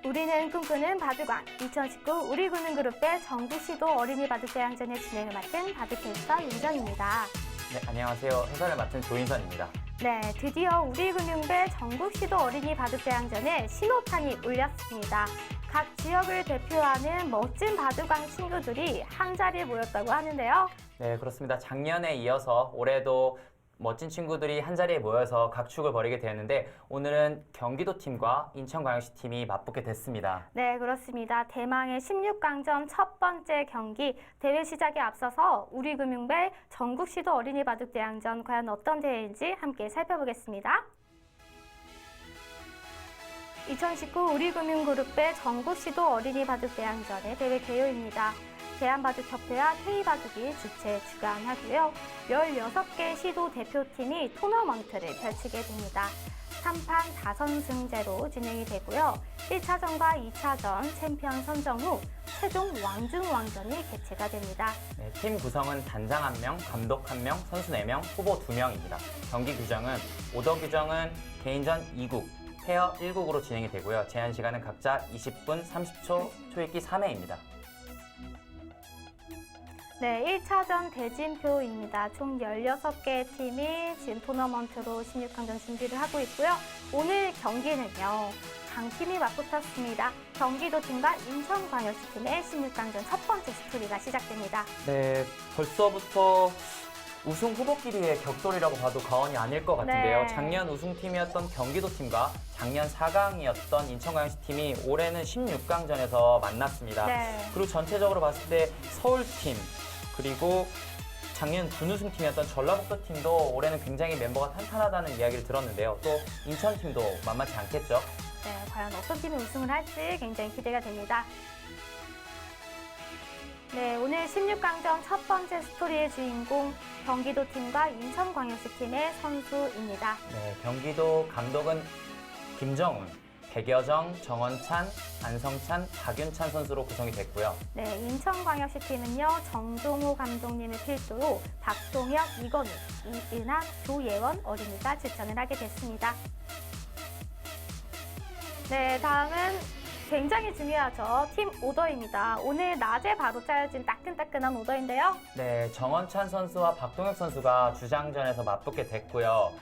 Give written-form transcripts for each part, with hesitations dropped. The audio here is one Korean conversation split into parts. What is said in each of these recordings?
우리는 꿈꾸는 바둑왕 2019 우리군은그룹의 전국시도 어린이 바둑대항전의 진행을 맡은 바둑캐스터 윤정입니다. 네, 안녕하세요. 해설을 맡은 조인선입니다. 네, 드디어 우리군용배 전국시도 어린이 바둑대항전에 신호탄이 울렸습니다. 각 지역을 대표하는 멋진 바둑왕 친구들이 한자리에 모였다고 하는데요. 네, 그렇습니다. 작년에 이어서 올해도 멋진 친구들이 한자리에 모여서 각축을 벌이게 되었는데 오늘은 경기도 팀과 인천광역시 팀이 맞붙게 됐습니다. 네, 그렇습니다. 대망의 16강전 첫 번째 경기 대회 시작에 앞서서 우리금융배 전국시도 어린이 바둑대항전 과연 어떤 대회인지 함께 살펴보겠습니다. 2019 우리금융그룹배 전국시도 어린이 바둑대항전의 대회 개요입니다. 대한바둑협회와 K바둑이 주관하고요. 16개 시도 대표팀이 토너먼트를 펼치게 됩니다. 3판 5승제로 진행이 되고요. 1차전과 2차전 챔피언 선정 후 최종 왕중왕전이 개최가 됩니다. 네, 팀 구성은 단장 1명, 감독 1명, 선수 4명, 후보 2명입니다. 경기 규정은 오더 규정은 개인전 2국, 페어 1국으로 진행이 되고요. 제한 시간은 각자 20분 30초, 초읽기 3회입니다. 네, 1차전 대진표입니다. 총 16개의 팀이 지금 토너먼트로 16강전 준비를 하고 있고요. 오늘 경기는요, 강팀이 맞붙었습니다. 경기도 팀과 인천광역시 팀의 16강전 첫 번째 스토리가 시작됩니다. 네, 벌써부터 우승 후보끼리의 격돌이라고 봐도 과언이 아닐 것 같은데요. 네. 작년 우승팀이었던 경기도 팀과 작년 4강이었던 인천광역시 팀이 올해는 16강전에서 만났습니다. 네. 그리고 전체적으로 봤을 때 서울팀, 그리고 작년 준우승팀이었던 전라북도 팀도 올해는 굉장히 멤버가 탄탄하다는 이야기를 들었는데요. 또 인천팀도 만만치 않겠죠? 네, 과연 어떤 팀이 우승을 할지 굉장히 기대가 됩니다. 네, 오늘 16강전 첫 번째 스토리의 주인공 경기도 팀과 인천광역시 팀의 선수입니다. 네, 경기도 감독은 김정훈, 백여정, 정원찬, 안성찬, 박윤찬 선수로 구성이 됐고요. 네, 인천광역시 팀은요, 정종호 감독님의 필두로 박동혁, 이건우, 이은하, 조예원 어린이가 출전을 하게 됐습니다. 네, 다음은 굉장히 중요하죠. 팀 오더입니다. 오늘 낮에 바로 짜여진 따끈따끈한 오더인데요. 네, 정원찬 선수와 박동혁 선수가 주장전에서 맞붙게 됐고요.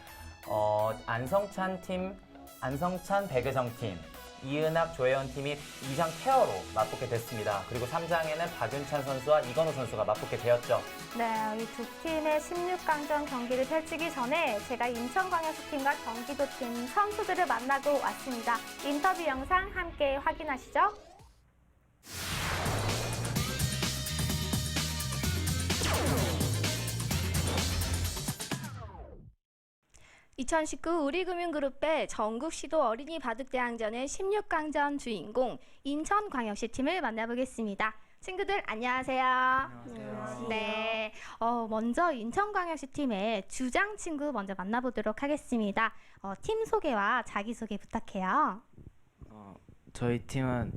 안성찬, 백여정 팀, 이은학, 조혜원 팀이 2장 페어로 맞붙게 됐습니다. 그리고 3장에는 박윤찬 선수와 이건우 선수가 맞붙게 되었죠. 네, 이 두 팀의 16강전 경기를 펼치기 전에 제가 인천광역시 팀과 경기도 팀 선수들을 만나고 왔습니다. 인터뷰 영상 함께 확인하시죠. (2019) 우리금융그룹의 전국시도 어린이 바둑대항전의 16강전 주인공 인천광역시 팀을 만나보겠습니다. 친구들 안녕하세요. 안녕하세요. 네, 먼저 인천광역시 팀의 주장 친구 먼저 만나보도록 하겠습니다. 팀 소개와 자기소개 부탁해요. 저희 팀은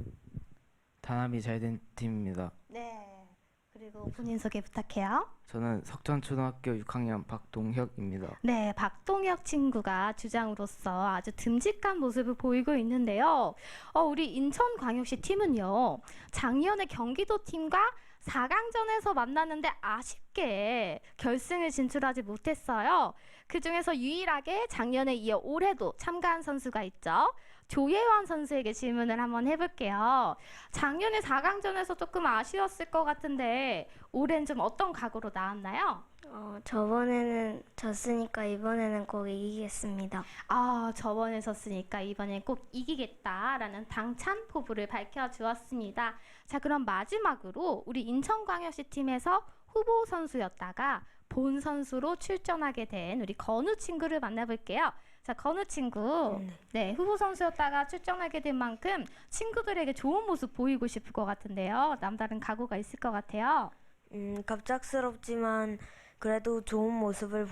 단합이 잘 된 팀입니다. 네, 그리고 본인 소개 부탁해요. 저는 석전초등학교 6학년 박동혁입니다. 네, 박동혁 친구가 주장으로서 아주 듬직한 모습을 보이고 있는데요. 우리 인천광역시 팀은요, 작년에 경기도 팀과 4강전에서 만났는데 아쉽게 결승을 진출하지 못했어요. 그중에서 유일하게 작년에 이어 올해도 참가한 선수가 있죠. 조예원 선수에게 질문을 한번 해볼게요. 작년에 4강전에서 조금 아쉬웠을 것 같은데 올해는 좀 어떤 각오로 나왔나요? 저번에는 졌으니까 이번에는 꼭 이기겠습니다. 저번에 졌으니까 이번엔 꼭 이기겠다라는 당찬 포부를 밝혀주었습니다. 자, 그럼 마지막으로 우리 인천광역시 팀에서 후보 선수였다가 본 선수로 출전하게 된 우리 건우 친구를 만나볼게요. 자, 건우 친구. 네, 후보 선수였다가 출전하게 된 만큼 친구들에게 좋은 모습 보이고 싶을 것 같은데요. 남다른 각오가 있을 것 같아요. 갑작스럽지만 그래도 좋은 모습을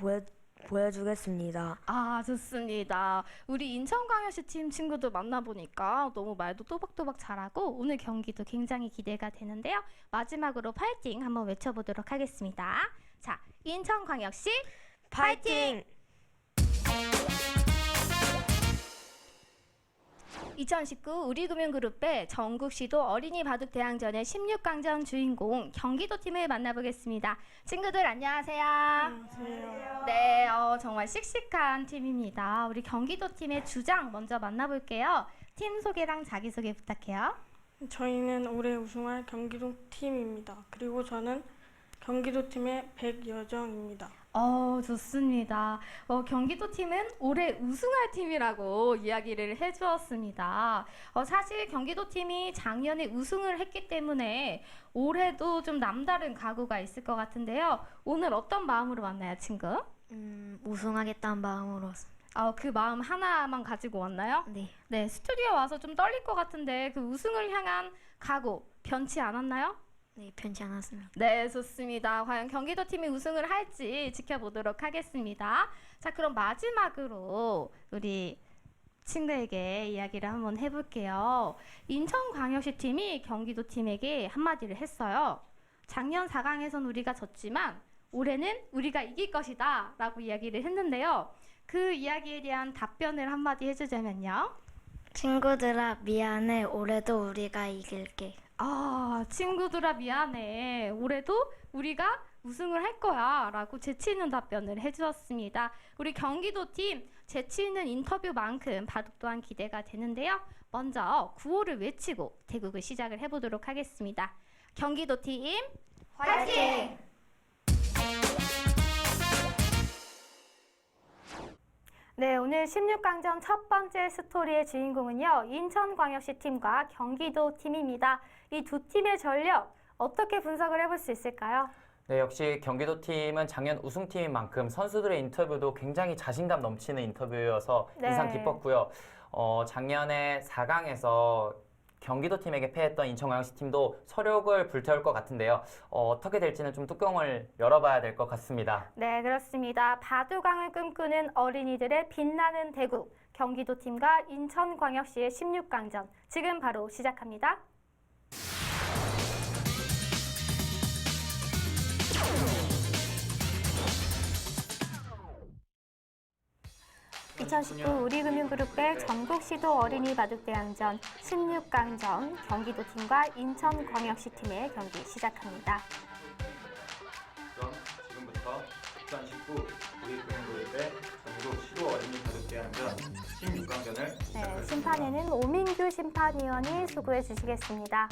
보여주겠습니다. 좋습니다. 우리 인천광역시 팀 친구들 만나보니까 너무 말도 또박또박 잘하고 오늘 경기도 굉장히 기대가 되는데요. 마지막으로 파이팅 한번 외쳐보도록 하겠습니다. 자, 인천광역시 파이팅! 2019 우리금융그룹의 전국시도 어린이 바둑대항전의 16강전 주인공 경기도팀을 만나보겠습니다. 친구들 안녕하세요. 안녕하세요. 네, 정말 씩씩한 팀입니다. 우리 경기도팀의 주장 먼저 만나볼게요. 팀 소개랑 자기소개 부탁해요. 저희는 올해 우승할 경기도 팀입니다. 그리고 저는 경기도 팀의 백여정입니다. 좋습니다. 경기도팀은 올해 우승할 팀이라고 이야기를 해주었습니다. 사실 경기도팀이 작년에 우승을 했기 때문에 올해도 좀 남다른 각오가 있을 것 같은데요. 오늘 어떤 마음으로 왔나요, 친구? 우승하겠다는 마음으로 왔습니다. 그 마음 하나만 가지고 왔나요? 네. 네, 스튜디오 와서 좀 떨릴 것 같은데 그 우승을 향한 각오 변치 않았나요? 네, 편치 않았습니다. 네, 좋습니다. 과연 경기도팀이 우승을 할지 지켜보도록 하겠습니다. 자, 그럼 마지막으로 우리 친구에게 이야기를 한번 해볼게요. 인천광역시 팀이 경기도팀에게 한마디를 했어요. 작년 4강에선 우리가 졌지만 올해는 우리가 이길 것이다 라고 이야기를 했는데요. 그 이야기에 대한 답변을 한마디 해주자면요. 친구들아 미안해. 올해도 우리가 이길게. 친구들아 미안해. 올해도 우리가 우승을 할 거야 라고 재치 있는 답변을 해주었습니다. 우리 경기도팀 재치 있는 인터뷰만큼 바둑 또한 기대가 되는데요. 먼저 구호를 외치고 대국을 시작을 해보도록 하겠습니다. 경기도팀 화이팅! 네, 오늘 16강전 첫 번째 스토리의 주인공은요, 인천광역시 팀과 경기도 팀입니다. 이 두 팀의 전력 어떻게 분석을 해볼 수 있을까요? 네, 역시 경기도 팀은 작년 우승팀인 만큼 선수들의 인터뷰도 굉장히 자신감 넘치는 인터뷰여서 네. 인상 깊었고요. 작년에 4강에서 경기도 팀에게 패했던 인천광역시 팀도 서력을 불태울 것 같은데요. 어떻게 될지는 좀 뚜껑을 열어봐야 될 것 같습니다. 네, 그렇습니다. 바둑왕을 꿈꾸는 어린이들의 빛나는 대국, 경기도 팀과 인천광역시의 16강전, 지금 바로 시작합니다. (2019) 우리금융그룹의 전국시도 어린이 바둑대항전 16강전 경기도팀과 인천광역시팀의 경기 시작합니다. 그럼 지금부터 2019 우리금융그룹의 전국 시도 어린이 바둑대항전 16강전을 네, 심판에는 오민규 심판위원이 수고해 주시겠습니다.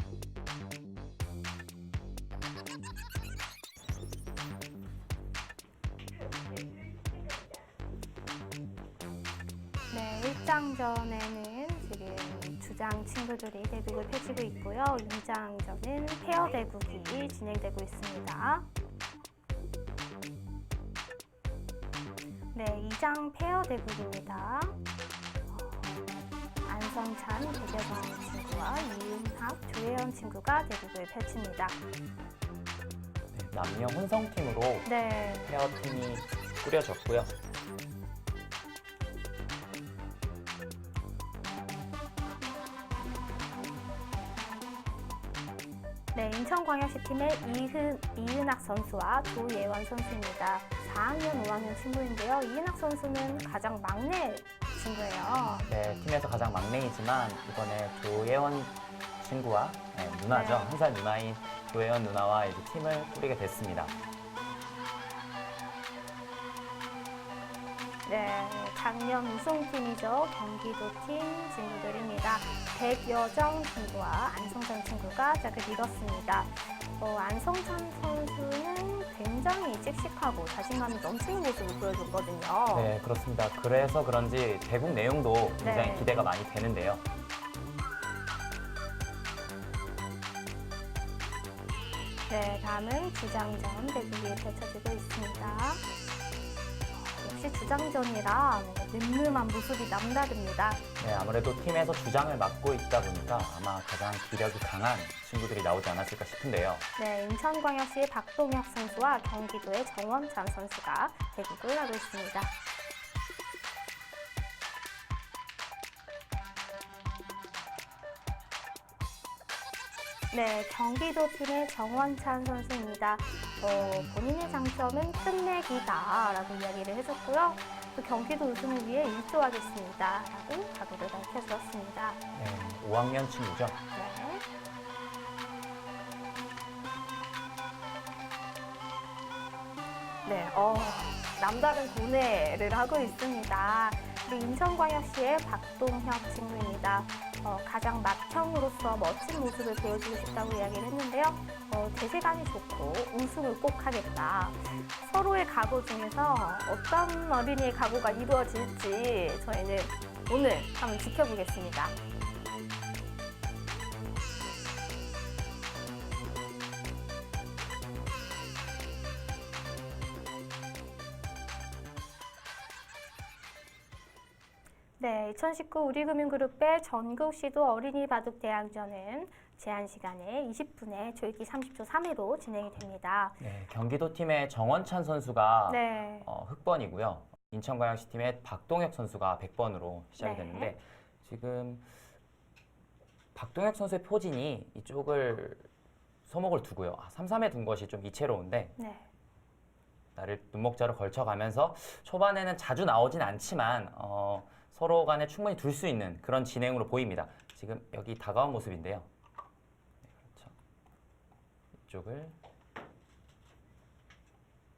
네, 1장전에는 지금 주장 친구들이 대국을 펼치고 있고요. 2장전은 페어 대국이 진행되고 있습니다. 네, 2장 페어 대국입니다. 안성찬, 백여정 친구와 이은학, 조혜연 친구가 대국을 펼칩니다. 네, 남녀 혼성팀으로 네, 페어팀이 꾸려졌고요. 네, 인천광역시 팀의 이은학 선수와 조예원 선수입니다. 4학년, 5학년 친구인데요. 이은학 선수는 가장 막내 친구예요. 네, 팀에서 가장 막내이지만 이번에 조예원 친구와 누나죠. 네. 한 살 누나인 조예원 누나와 이제 팀을 꾸리게 됐습니다. 네, 작년 우승팀이죠. 경기도팀 친구들입니다. 백여정 친구와 안성찬 친구가 짝을 이뤘습니다. 안성찬 선수는 굉장히 씩씩하고 자신감이 넘치는 모습을 보여줬거든요. 네, 그렇습니다. 그래서 그런지 대국 내용도 굉장히 네. 기대가 많이 되는데요. 네, 다음은 주장전 대국이 펼쳐지고 있습니다. 역시 주장전이라 늠름한 모습이 남다릅니다. 네, 아무래도 팀에서 주장을 맡고 있다 보니까 아마 가장 기력이 강한 친구들이 나오지 않았을까 싶은데요. 네, 인천광역시의 박동혁 선수와 경기도의 정원찬 선수가 대국을 하고 있습니다. 네, 경기도 팀의 정원찬 선수입니다. 본인의 장점은 끝내기다라고 이야기를 해줬고요. 또 경기도 우승을 위해 일조하겠습니다. 라고 각오를 밝혀주었습니다. 네, 5학년 친구죠. 네. 네, 남다른 고뇌를 하고 있습니다. 우리 인천광역시의 박동혁 친구입니다. 가장 맏형으로서 멋진 모습을 보여주고 싶다고 이야기를 했는데요. 대세감이 좋고 우승을 꼭 하겠다. 서로의 각오 중에서 어떤 어린이의 각오가 이루어질지 저희는 오늘 한번 지켜보겠습니다. 네, 2019 우리금융그룹의 전국시도 어린이 바둑 대항전은 제한 시간에 20분에 조이기 30초 3회로 진행이 됩니다. 네, 경기도 팀의 정원찬 선수가 네. 흑번이고요. 인천광역시 팀의 박동혁 선수가 100번으로 시작이 네. 됐는데 지금 박동혁 선수의 포진이 이쪽을 소목을 두고요. 3-3에 둔 것이 좀 이채로운데 네. 나를 눈목자로 걸쳐가면서 초반에는 자주 나오진 않지만 서로 간에 충분히 둘 수 있는 그런 진행으로 보입니다. 지금 여기 다가온 모습인데요. 네, 그렇죠. 이쪽을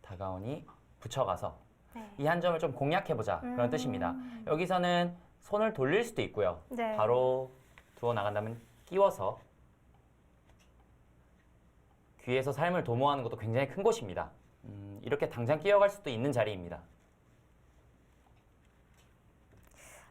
다가오니 붙여가서 네. 이 한 점을 좀 공략해보자 그런 뜻입니다. 여기서는 손을 돌릴 수도 있고요. 네. 바로 두어 나간다면 끼워서 귀에서 삶을 도모하는 것도 굉장히 큰 곳입니다. 이렇게 당장 끼어갈 수도 있는 자리입니다.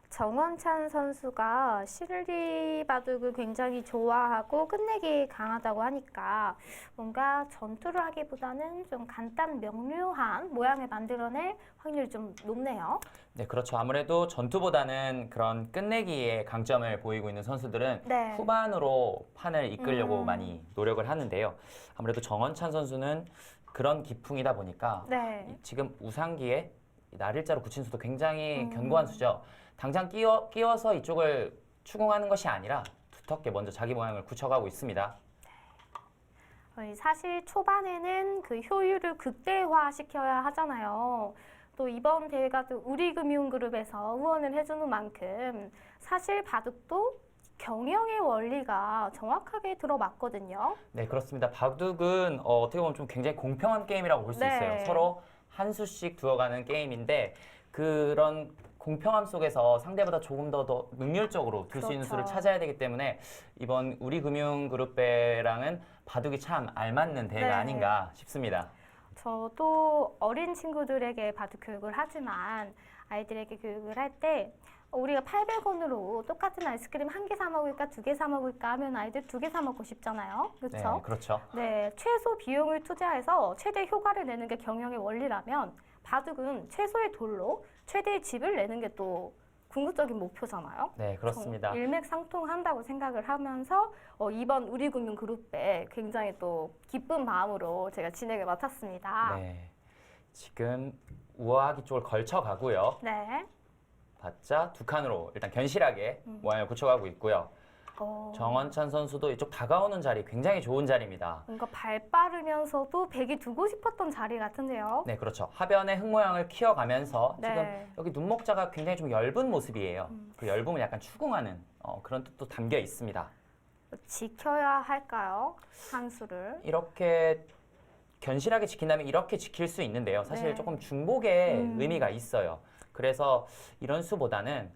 정원찬 선수가 실리 바둑을 굉장히 좋아하고 끝내기 강하다고 하니까 뭔가 전투를 하기보다는 좀 간단 명료한 모양을 만들어낼 확률이 좀 높네요. 네, 그렇죠. 아무래도 전투보다는 그런 끝내기에 강점을 보이고 있는 선수들은 네. 후반으로 판을 이끌려고 많이 노력을 하는데요. 아무래도 정원찬 선수는 그런 기풍이다 보니까 네. 지금 우상기에 날일자로 굳힌 수도 굉장히 견고한 수죠. 당장 끼워서 이쪽을 추궁하는 것이 아니라 두텁게 먼저 자기 모양을 굳혀가고 있습니다. 사실 초반에는 그 효율을 극대화시켜야 하잖아요. 또 이번 대회가 또 우리금융그룹에서 후원을 해주는 만큼 사실 바둑도 경영의 원리가 정확하게 들어맞거든요. 네, 그렇습니다. 바둑은 어떻게 보면 좀 굉장히 공평한 게임이라고 볼 수 네. 있어요. 서로 한 수씩 두어가는 게임인데 그런 공평함 속에서 상대보다 조금 더 능률적으로 둘 수 있는 그렇죠. 수를 찾아야 되기 때문에 이번 우리금융그룹배랑은 바둑이 참 알맞는 대회가 네. 아닌가 싶습니다. 저도 어린 친구들에게 바둑 교육을 하지만 아이들에게 교육을 할 때 우리가 800원으로 똑같은 아이스크림 한 개 사 먹을까 두 개 사 먹을까 하면 아이들 두 개 사 먹고 싶잖아요. 네, 그렇죠? 그렇죠. 네, 최소 비용을 투자해서 최대 효과를 내는 게 경영의 원리라면 바둑은 최소의 돌로 최대의 집을 내는 게 또 궁극적인 목표잖아요. 네, 그렇습니다. 일맥상통한다고 생각을 하면서 이번 우리금융그룹배 굉장히 또 기쁜 마음으로 제가 진행을 맡았습니다. 네, 지금 우아하기 쪽을 걸쳐가고요. 네. 받자 두 칸으로 일단 견실하게 모양을 굳혀가고 있고요. 정원찬 선수도 이쪽 다가오는 자리 굉장히 좋은 자리입니다. 뭔가 발 빠르면서도 백이 두고 싶었던 자리 같은데요. 네, 그렇죠. 하변의 흙 모양을 키워가면서 네. 지금 여기 눈목자가 굉장히 좀 엷은 모습이에요. 그 엷음을 약간 추궁하는 그런 뜻도 담겨 있습니다. 지켜야 할까요? 한 수를. 이렇게 견실하게 지킨다면 이렇게 지킬 수 있는데요. 사실 네. 조금 중복의 의미가 있어요. 그래서 이런 수보다는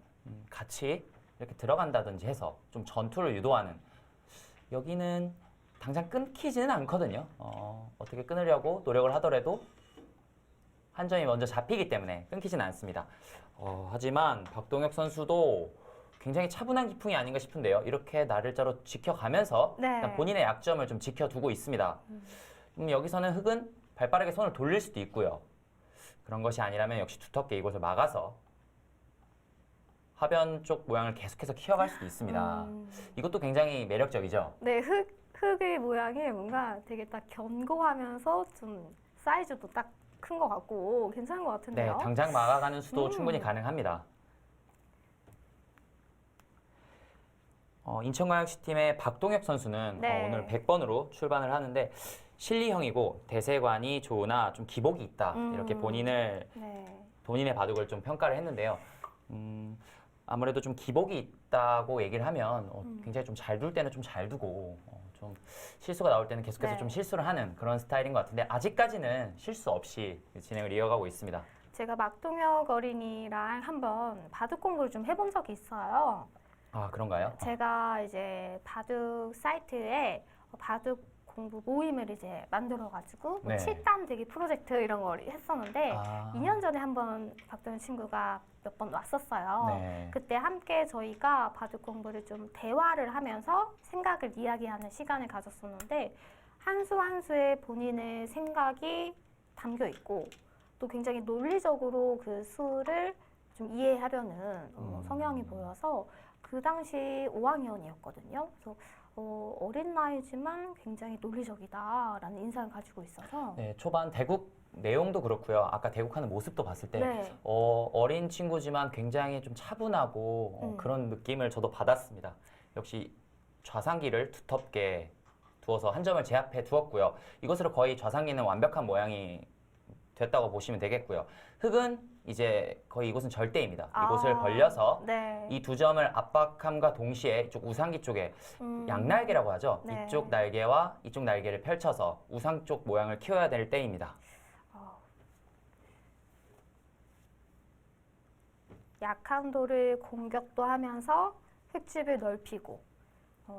같이 이렇게 들어간다든지 해서 좀 전투를 유도하는 여기는 당장 끊기지는 않거든요. 어떻게 끊으려고 노력을 하더라도 한 점이 먼저 잡히기 때문에 끊기지는 않습니다. 하지만 박동혁 선수도 굉장히 차분한 기풍이 아닌가 싶은데요. 이렇게 날일자로 지켜가면서 네. 일단 본인의 약점을 좀 지켜두고 있습니다. 여기서는 흙은 발빠르게 손을 돌릴 수도 있고요. 그런 것이 아니라면 역시 두텁게 이곳을 막아서 하변 쪽 모양을 계속해서 키워갈 수도 있습니다. 이것도 굉장히 매력적이죠. 네, 흙의 모양이 뭔가 되게 딱 견고하면서 좀 사이즈도 딱 큰 것 같고 괜찮은 것 네, 같은데요. 당장 막아가는 수도 충분히 가능합니다. 인천광역시 팀의 박동혁 선수는 네. 오늘 100번으로 출발을 하는데 실리형이고 대세관이 좋으나 좀 기복이 있다. 이렇게 본인을 네. 본인의 바둑을 좀 평가를 했는데요. 아무래도 좀 기복이 있다고 얘기를 하면 굉장히 좀 잘 둘 때는 좀 잘 두고 좀 실수가 나올 때는 계속해서 네. 좀 실수를 하는 그런 스타일인 것 같은데 아직까지는 실수 없이 진행을 이어가고 있습니다. 제가 막동혁 어린이랑 한번 바둑 공부를 좀 해본 적이 있어요. 아, 그런가요? 제가 이제 바둑 사이트에 바둑 공부 모임을 이제 만들어가지고 뭐 네. 7단 되기 프로젝트 이런 걸 했었는데 아, 2년 전에 한번 박도현 친구가 몇 번 왔었어요. 네. 그때 함께 저희가 바둑 공부를 좀 대화를 하면서 생각을 이야기하는 시간을 가졌었는데 한 수 한 수에 본인의 생각이 담겨 있고 또 굉장히 논리적으로 그 수를 좀 이해하려는 성향이 보여서 그 당시 5학년이었거든요. 그래서 어린 나이지만 굉장히 논리적이다라는 인상을 가지고 있어서 네, 초반 대국 내용도 그렇고요. 아까 대국하는 모습도 봤을 때 네. 어린 친구지만 굉장히 좀 차분하고 그런 느낌을 저도 받았습니다. 역시 좌상기를 두텁게 두어서 한 점을 제 앞에 두었고요. 이것으로 거의 좌상기는 완벽한 모양이 됐다고 보시면 되겠고요. 흑은 이제 거의 이곳은 절대입니다. 이곳을 벌려서 네. 이 두 점을 압박함과 동시에 이쪽 우상기 쪽에 양날개라고 하죠. 네. 이쪽 날개와 이쪽 날개를 펼쳐서 우상 쪽 모양을 키워야 될 때입니다. 약한 돌을 공격도 하면서 흙집을 넓히고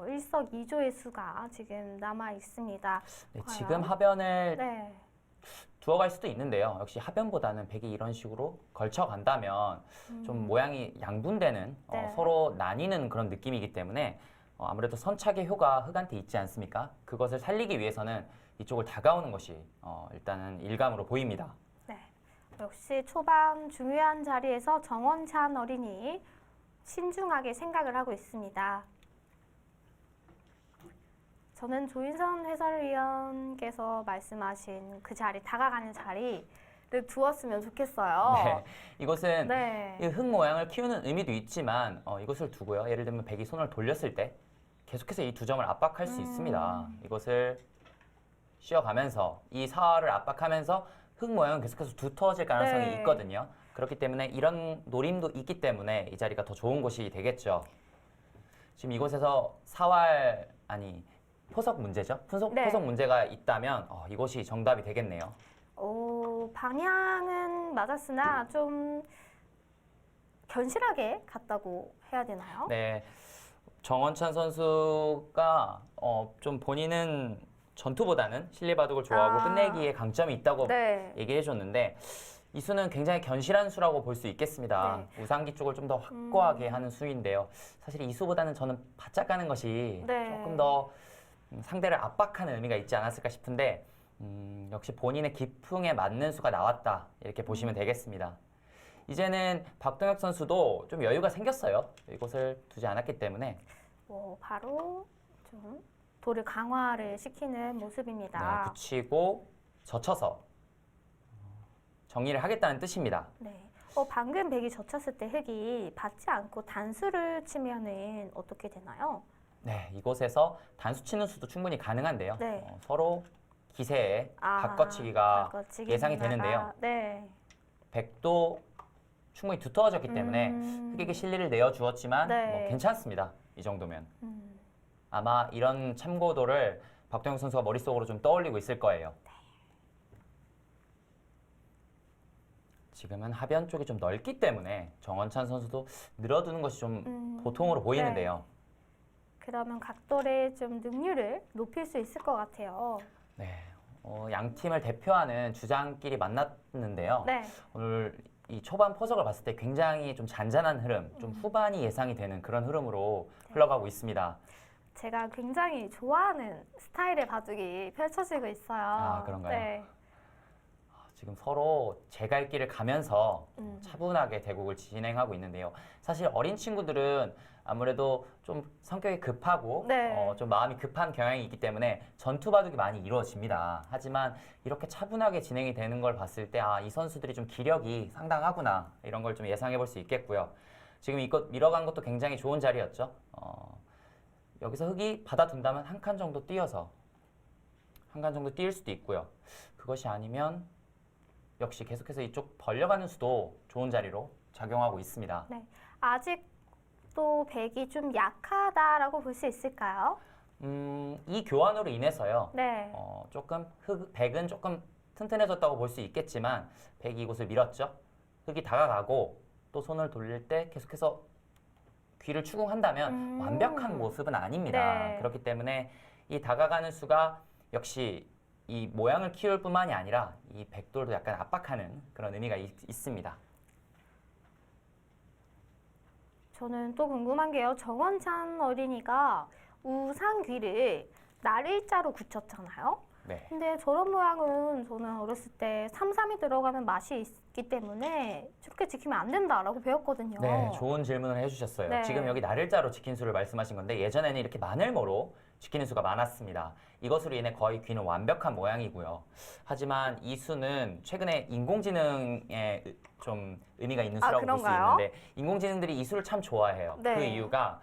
일석이조의 수가 지금 남아 있습니다. 네, 과연? 지금 하변을 네. 두어갈 수도 있는데요. 역시 하변보다는 백이 이런 식으로 걸쳐간다면 좀 모양이 양분되는 네. 서로 나뉘는 그런 느낌이기 때문에 아무래도 선착의 효가 흑한테 있지 않습니까? 그것을 살리기 위해서는 이쪽을 다가오는 것이 일단은 일감으로 보입니다. 네. 역시 초반 중요한 자리에서 정원찬 어린이 신중하게 생각을 하고 있습니다. 저는 조인선 해설위원께서 말씀하신 그 자리, 다가가는 자리를 두었으면 좋겠어요. 네, 이것은 네. 이 흙 모양을 키우는 의미도 있지만 이것을 두고요. 예를 들면 백이 손을 돌렸을 때 계속해서 이 두 점을 압박할 수 있습니다. 이것을 쉬어가면서 이 사활을 압박하면서 흙 모양은 계속해서 두터워질 가능성이 네. 있거든요. 그렇기 때문에 이런 노림도 있기 때문에 이 자리가 더 좋은 곳이 되겠죠. 지금 이곳에서 사활 아니 포석 문제죠. 네. 포석 문제가 있다면 이것이 정답이 되겠네요. 방향은 맞았으나 좀 견실하게 갔다고 해야 되나요? 네, 정원찬 선수가 좀 본인은 전투보다는 실리바둑을 좋아하고 끝내기에 강점이 있다고 네. 얘기해 줬는데 이 수는 굉장히 견실한 수라고 볼 수 있겠습니다. 네. 우상기 쪽을 좀 더 확고하게 하는 수인데요. 사실 이 수보다는 저는 바짝 가는 것이 네. 조금 더 상대를 압박하는 의미가 있지 않았을까 싶은데 역시 본인의 기풍에 맞는 수가 나왔다 이렇게 보시면 되겠습니다. 이제는 박동혁 선수도 좀 여유가 생겼어요. 이곳을 두지 않았기 때문에 바로 좀 돌을 강화를 시키는 모습입니다. 네, 붙이고 젖혀서 정리를 하겠다는 뜻입니다. 네. 방금 백이 젖혔을 때 흙이 받지 않고 단수를 치면은 어떻게 되나요? 네, 이곳에서 단수 치는 수도 충분히 가능한데요. 네. 서로 기세에 바꿔치기가 바꿔치기 예상이 문화가, 되는데요. 네. 백도 충분히 두터워졌기 때문에 흑에게 실리를 내어주었지만 네. 뭐 괜찮습니다. 이 정도면. 음, 아마 이런 참고도를 박동영 선수가 머릿속으로 좀 떠올리고 있을 거예요. 지금은 하변 쪽이 좀 넓기 때문에 정원찬 선수도 늘어두는 것이 좀 보통으로 보이는데요. 그러면 각돌의 좀 능률을 높일 수 있을 것 같아요. 네, 양 팀을 대표하는 주장끼리 만났는데요. 네. 오늘 이 초반 포석을 봤을 때 굉장히 좀 잔잔한 흐름, 좀 후반이 예상이 되는 그런 흐름으로 흘러가고 있습니다. 제가 굉장히 좋아하는 스타일의 바둑이 펼쳐지고 있어요. 아, 그런가요? 네. 지금 서로 제 갈 길을 가면서 음. 차분하게 대국을 진행하고 있는데요. 사실 어린 친구들은 아무래도 좀 성격이 급하고 네. 좀 마음이 급한 경향이 있기 때문에 전투 바둑이 많이 이루어집니다. 하지만 이렇게 차분하게 진행이 되는 걸 봤을 때 이 선수들이 좀 기력이 상당하구나 이런 걸 좀 예상해 볼 수 있겠고요. 지금 이것 밀어간 것도 굉장히 좋은 자리였죠. 여기서 흙이 받아둔다면 한 칸 정도 띄어서 한 칸 정도 띄일 수도 있고요. 그것이 아니면 역시 계속해서 이쪽 벌려가는 수도 좋은 자리로 작용하고 있습니다. 아직도 백이 좀 약하다라고 볼 수 있을까요? 이 교환으로 인해서요. 네. 조금 백은 조금 튼튼해졌다고 볼 수 있겠지만 백이 이곳을 밀었죠. 흑이 다가가고 또 손을 돌릴 때 계속해서 귀를 추궁한다면 완벽한 모습은 아닙니다. 네. 그렇기 때문에 이 다가가는 수가 역시 이 모양을 키울 뿐만이 아니라 이 백돌도 약간 압박하는 그런 의미가 있습니다. 저는 또 궁금한 게요. 정원찬 어린이가 우상귀를 나를자로 굳혔잖아요. 네. 근데 저런 모양은 저는 어렸을 때 3-3이 들어가면 맛이 있기 때문에 저렇게 지키면 안 된다라고 배웠거든요. 네, 좋은 질문을 해주셨어요. 네. 지금 여기 나를자로 지킨 수를 말씀하신 건데 예전에는 이렇게 마늘모로 지키는 수가 많았습니다. 이것으로 인해 거의 귀는 완벽한 모양이고요. 하지만 이 수는 최근에 인공지능에 좀 의미가 있는 수라고 볼 수 그런가요? 있는데 인공지능들이 이 수를 참 좋아해요. 네. 그 이유가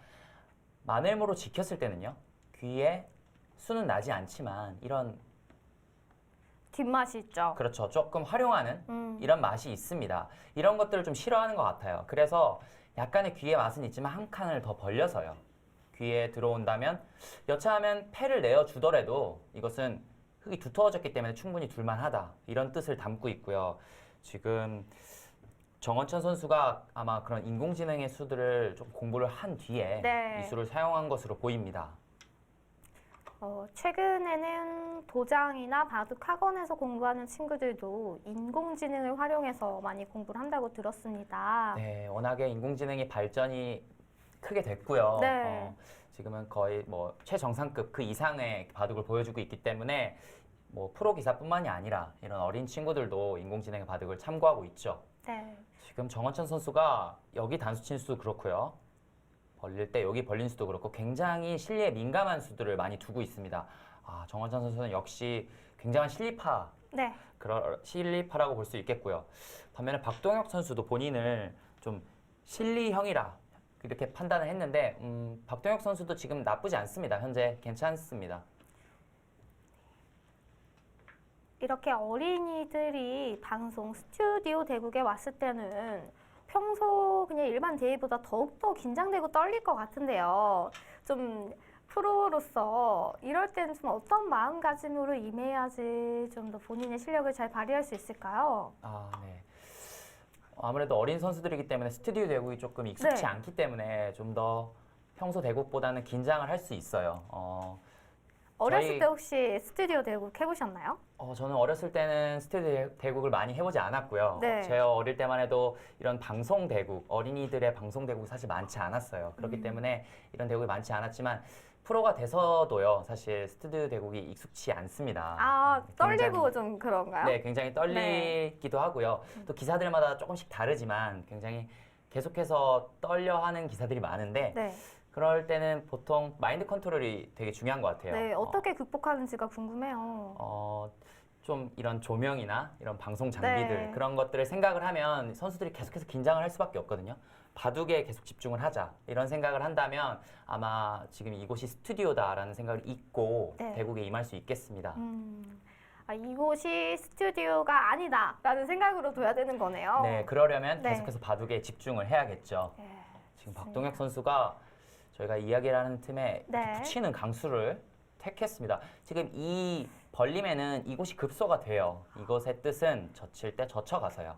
마늘모로 지켰을 때는요. 귀에 수는 나지 않지만 이런 뒷맛이 있죠. 그렇죠. 조금 활용하는 음. 이런 맛이 있습니다. 이런 것들을 좀 싫어하는 것 같아요. 그래서 약간의 귀의 맛은 있지만 한 칸을 더 벌려서요. 귀에 들어온다면 여차하면 패를 내어주더라도 이것은 흙이 두터워졌기 때문에 충분히 둘만하다. 이런 뜻을 담고 있고요. 지금 정원천 선수가 아마 그런 인공지능의 수들을 좀 공부를 한 뒤에 네. 이 수를 사용한 것으로 보입니다. 최근에는 도장이나 바둑 학원에서 공부하는 친구들도 인공지능을 활용해서 많이 공부를 한다고 들었습니다. 네, 워낙에 인공지능이 발전이 크게 됐고요. 네. 지금은 거의 뭐 최정상급 그 이상의 바둑을 보여주고 있기 때문에 뭐 프로 기사뿐만이 아니라 이런 어린 친구들도 인공지능의 바둑을 참고하고 있죠. 네. 지금 정원천 선수가 여기 단수 친 수도 그렇고요. 벌릴 때 여기 벌린 수도 그렇고 굉장히 실리에 민감한 수들을 많이 두고 있습니다. 정원천 선수는 역시 굉장한 네. 실리파라고 볼 수 있겠고요. 반면에 박동혁 선수도 본인을 좀 실리형이라 이렇게 판단을 했는데 박동혁 선수도 지금 나쁘지 않습니다. 현재 괜찮습니다. 이렇게 어린이들이 방송 스튜디오 대국에 왔을 때는 평소 그냥 일반 대회보다 더욱더 긴장되고 떨릴 것 같은데요. 좀 프로로서 이럴 때는 좀 어떤 마음가짐으로 임해야지 좀 더 본인의 실력을 잘 발휘할 수 있을까요? 네. 아무래도 어린 선수들이기 때문에 스튜디오 대국이 조금 익숙치 네. 않기 때문에 좀 더 평소 대국보다는 긴장을 할 수 있어요. 어렸을 때 혹시 스튜디오 대국 해보셨나요? 저는 어렸을 때는 스튜디오 대국을 많이 해보지 않았고요. 네. 제가 어릴 때만 해도 이런 방송 대국, 어린이들의 방송 대국이 사실 많지 않았어요. 그렇기 때문에 이런 대국이 많지 않았지만 프로가 돼서도요, 사실 스튜디오 대국이 익숙치 않습니다. 떨리고 좀 그런가요? 네, 굉장히 떨리기도 하고요. 또 기사들마다 조금씩 다르지만 굉장히 계속해서 떨려하는 기사들이 많은데 네. 그럴 때는 보통 마인드 컨트롤이 되게 중요한 것 같아요. 네, 어떻게 극복하는지가 궁금해요. 좀 이런 조명이나 이런 방송 장비들 네. 그런 것들을 생각을 하면 선수들이 계속해서 긴장을 할 수밖에 없거든요. 바둑에 계속 집중을 하자 이런 생각을 한다면 아마 지금 이곳이 스튜디오다라는 생각을 잊고 네. 대국에 임할 수 있겠습니다. 이곳이 스튜디오가 아니다라는 생각으로 둬야 되는 거네요. 네, 그러려면 네. 계속해서 바둑에 집중을 해야겠죠. 네, 지금 좋습니다. 박동혁 선수가 저희가 이야기를 하는 틈에 네. 이렇게 붙이는 강수를 택했습니다. 지금 이 벌림에는 이곳이 급소가 돼요. 이것의 뜻은 젖힐 때 젖혀가서요.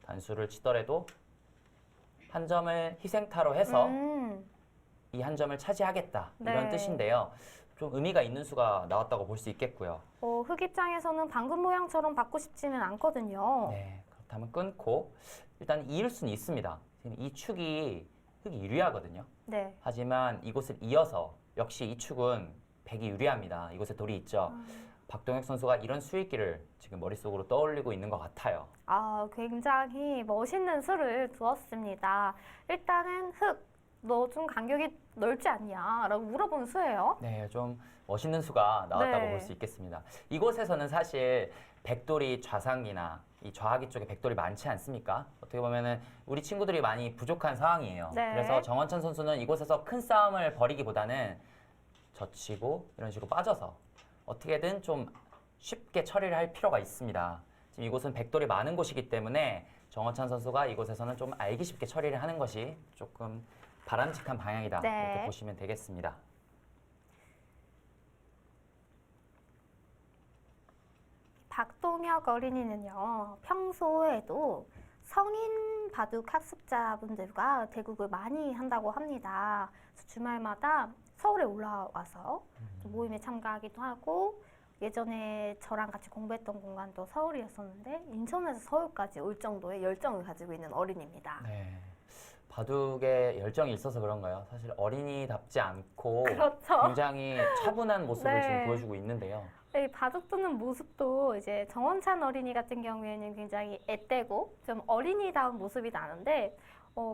단수를 치더라도 한 점을 희생타로 해서 이 한 점을 차지하겠다 이런 네. 뜻인데요. 좀 의미가 있는 수가 나왔다고 볼 수 있겠고요. 흑 입장에서는 방금 모양처럼 받고 싶지는 않거든요. 네, 그렇다면 끊고 일단 이을 수는 있습니다. 지금 이 축이 흑이 유리하거든요. 네. 하지만 이곳을 이어서 역시 이 축은 백이 유리합니다. 이곳에 돌이 있죠. 박동혁 선수가 이런 수익기를 지금 머릿속으로 떠올리고 있는 것 같아요. 굉장히 멋있는 수를 두었습니다. 일단은 흑, 너 좀 간격이 넓지 않냐? 라고 물어본 수예요. 네, 좀 멋있는 수가 나왔다고 네. 볼 수 있겠습니다. 이곳에서는 사실 백돌이 좌상이나 이 좌하기 쪽에 백돌이 많지 않습니까? 어떻게 보면은 우리 친구들이 많이 부족한 상황이에요. 네. 그래서 정원천 선수는 이곳에서 큰 싸움을 벌이기보다는 젖히고 이런 식으로 빠져서 어떻게든 좀 쉽게 처리를 할 필요가 있습니다. 지금 이곳은 백돌이 많은 곳이기 때문에 정원찬 선수가 이곳에서는 좀 알기 쉽게 처리를 하는 것이 조금 바람직한 방향이다. 네. 이렇게 보시면 되겠습니다. 박동혁 어린이는요, 평소에도 성인 바둑 학습자분들과 대국을 많이 한다고 합니다. 그래서 주말마다 서울에 올라와서 좀 모임에 참가하기도 하고, 예전에 저랑 같이 공부했던 공간도 서울이었었는데 인천에서 서울까지 올 정도의 열정을 가지고 있는 어린이입니다. 네. 바둑에 열정이 있어서 그런가요? 사실 어린이답지 않고 그렇죠. 굉장히 차분한 모습을 네. 지금 보여주고 있는데요. 이 바둑 두는 모습도 이제 정원찬 어린이 같은 경우에는 굉장히 앳되고 좀 어린이다운 모습이 나는데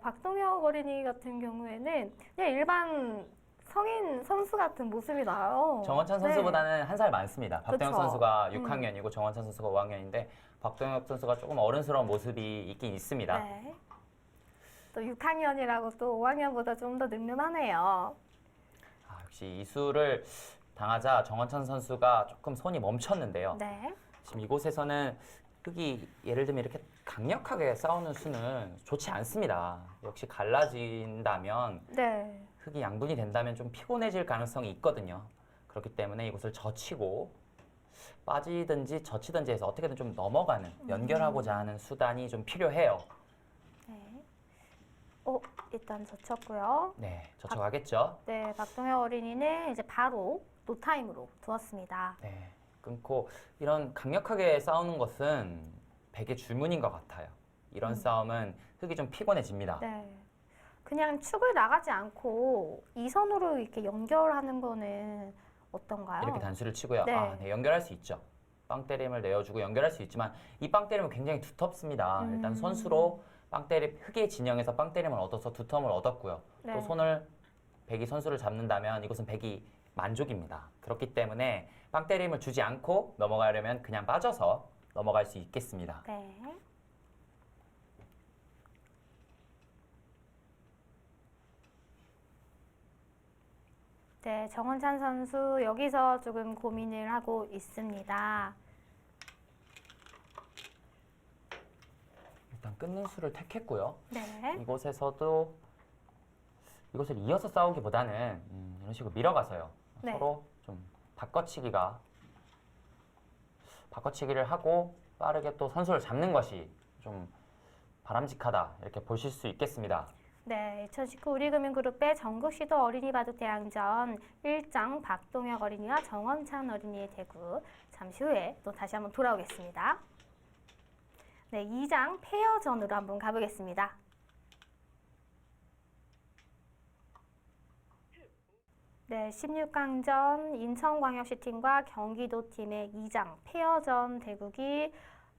박동혁 어린이 같은 경우에는 그냥 일반 성인 선수 같은 모습이 나요. 정원찬 네. 선수보다는 한 살 많습니다. 박동혁 그쵸. 선수가 6학년이고 정원찬 선수가 5학년인데 박동혁 선수가 조금 어른스러운 모습이 있긴 있습니다. 네. 또 6학년이라고 또 5학년보다 좀 더 늠름하네요. 아, 역시 이수를 당하자 정원찬 선수가 조금 손이 멈췄는데요. 네. 지금 이곳에서는 흙이 예를 들면 이렇게 강력하게 싸우는 수는 좋지 않습니다. 역시 갈라진다면 네. 흙이 양분이 된다면 좀 피곤해질 가능성이 있거든요. 그렇기 때문에 이곳을 젖히고 빠지든지 젖히든지 해서 어떻게든 좀 넘어가는 연결하고자 하는 수단이 좀 필요해요. 네. 일단 젖혔고요. 네, 젖혀가겠죠. 네, 박동혁 어린이는 이제 바로 노타임으로 두었습니다. 네, 끊고 이런 강력하게 싸우는 것은 백의 줄무늬인 것 같아요. 이런 싸움은 흙이 좀 피곤해집니다. 네. 그냥 축을 나가지 않고 이선으로 이렇게 연결하는 거는 어떤가요? 이렇게 단수를 치고요. 네. 아, 네, 연결할 수 있죠. 빵때림을 내어주고 연결할 수 있지만 이 빵때림은 굉장히 두텁습니다. 일단 선수로 빵때림 흙의 진영에서 빵때림을 얻어서 두텀을 얻었고요. 네. 또 손을 백이 선수를 잡는다면 이곳은 백이 만족입니다. 그렇기 때문에 빵때림을 주지 않고 넘어가려면 그냥 빠져서 넘어갈 수 있겠습니다. 네. 네, 정원찬 선수 여기서 조금 고민을 하고 있습니다. 일단 끊는 수를 택했고요. 네. 이곳에서도 이것을 이어서 싸우기보다는 이런 식으로 밀어가서요. 네. 서로 좀 바꿔치기를 하고 빠르게 또 선수를 잡는 것이 좀 바람직하다 이렇게 보실 수 있겠습니다. 네, 2019 우리금융그룹의 전국시도 어린이 바둑 대항전 1장 박동혁 어린이와 정원찬 어린이의 대구 잠시 후에 또 다시 한번 돌아오겠습니다. 네, 2장 페어전으로 한번 가보겠습니다. 네, 16강전 인천광역시 팀과 경기도 팀의 2장 페어전 대국이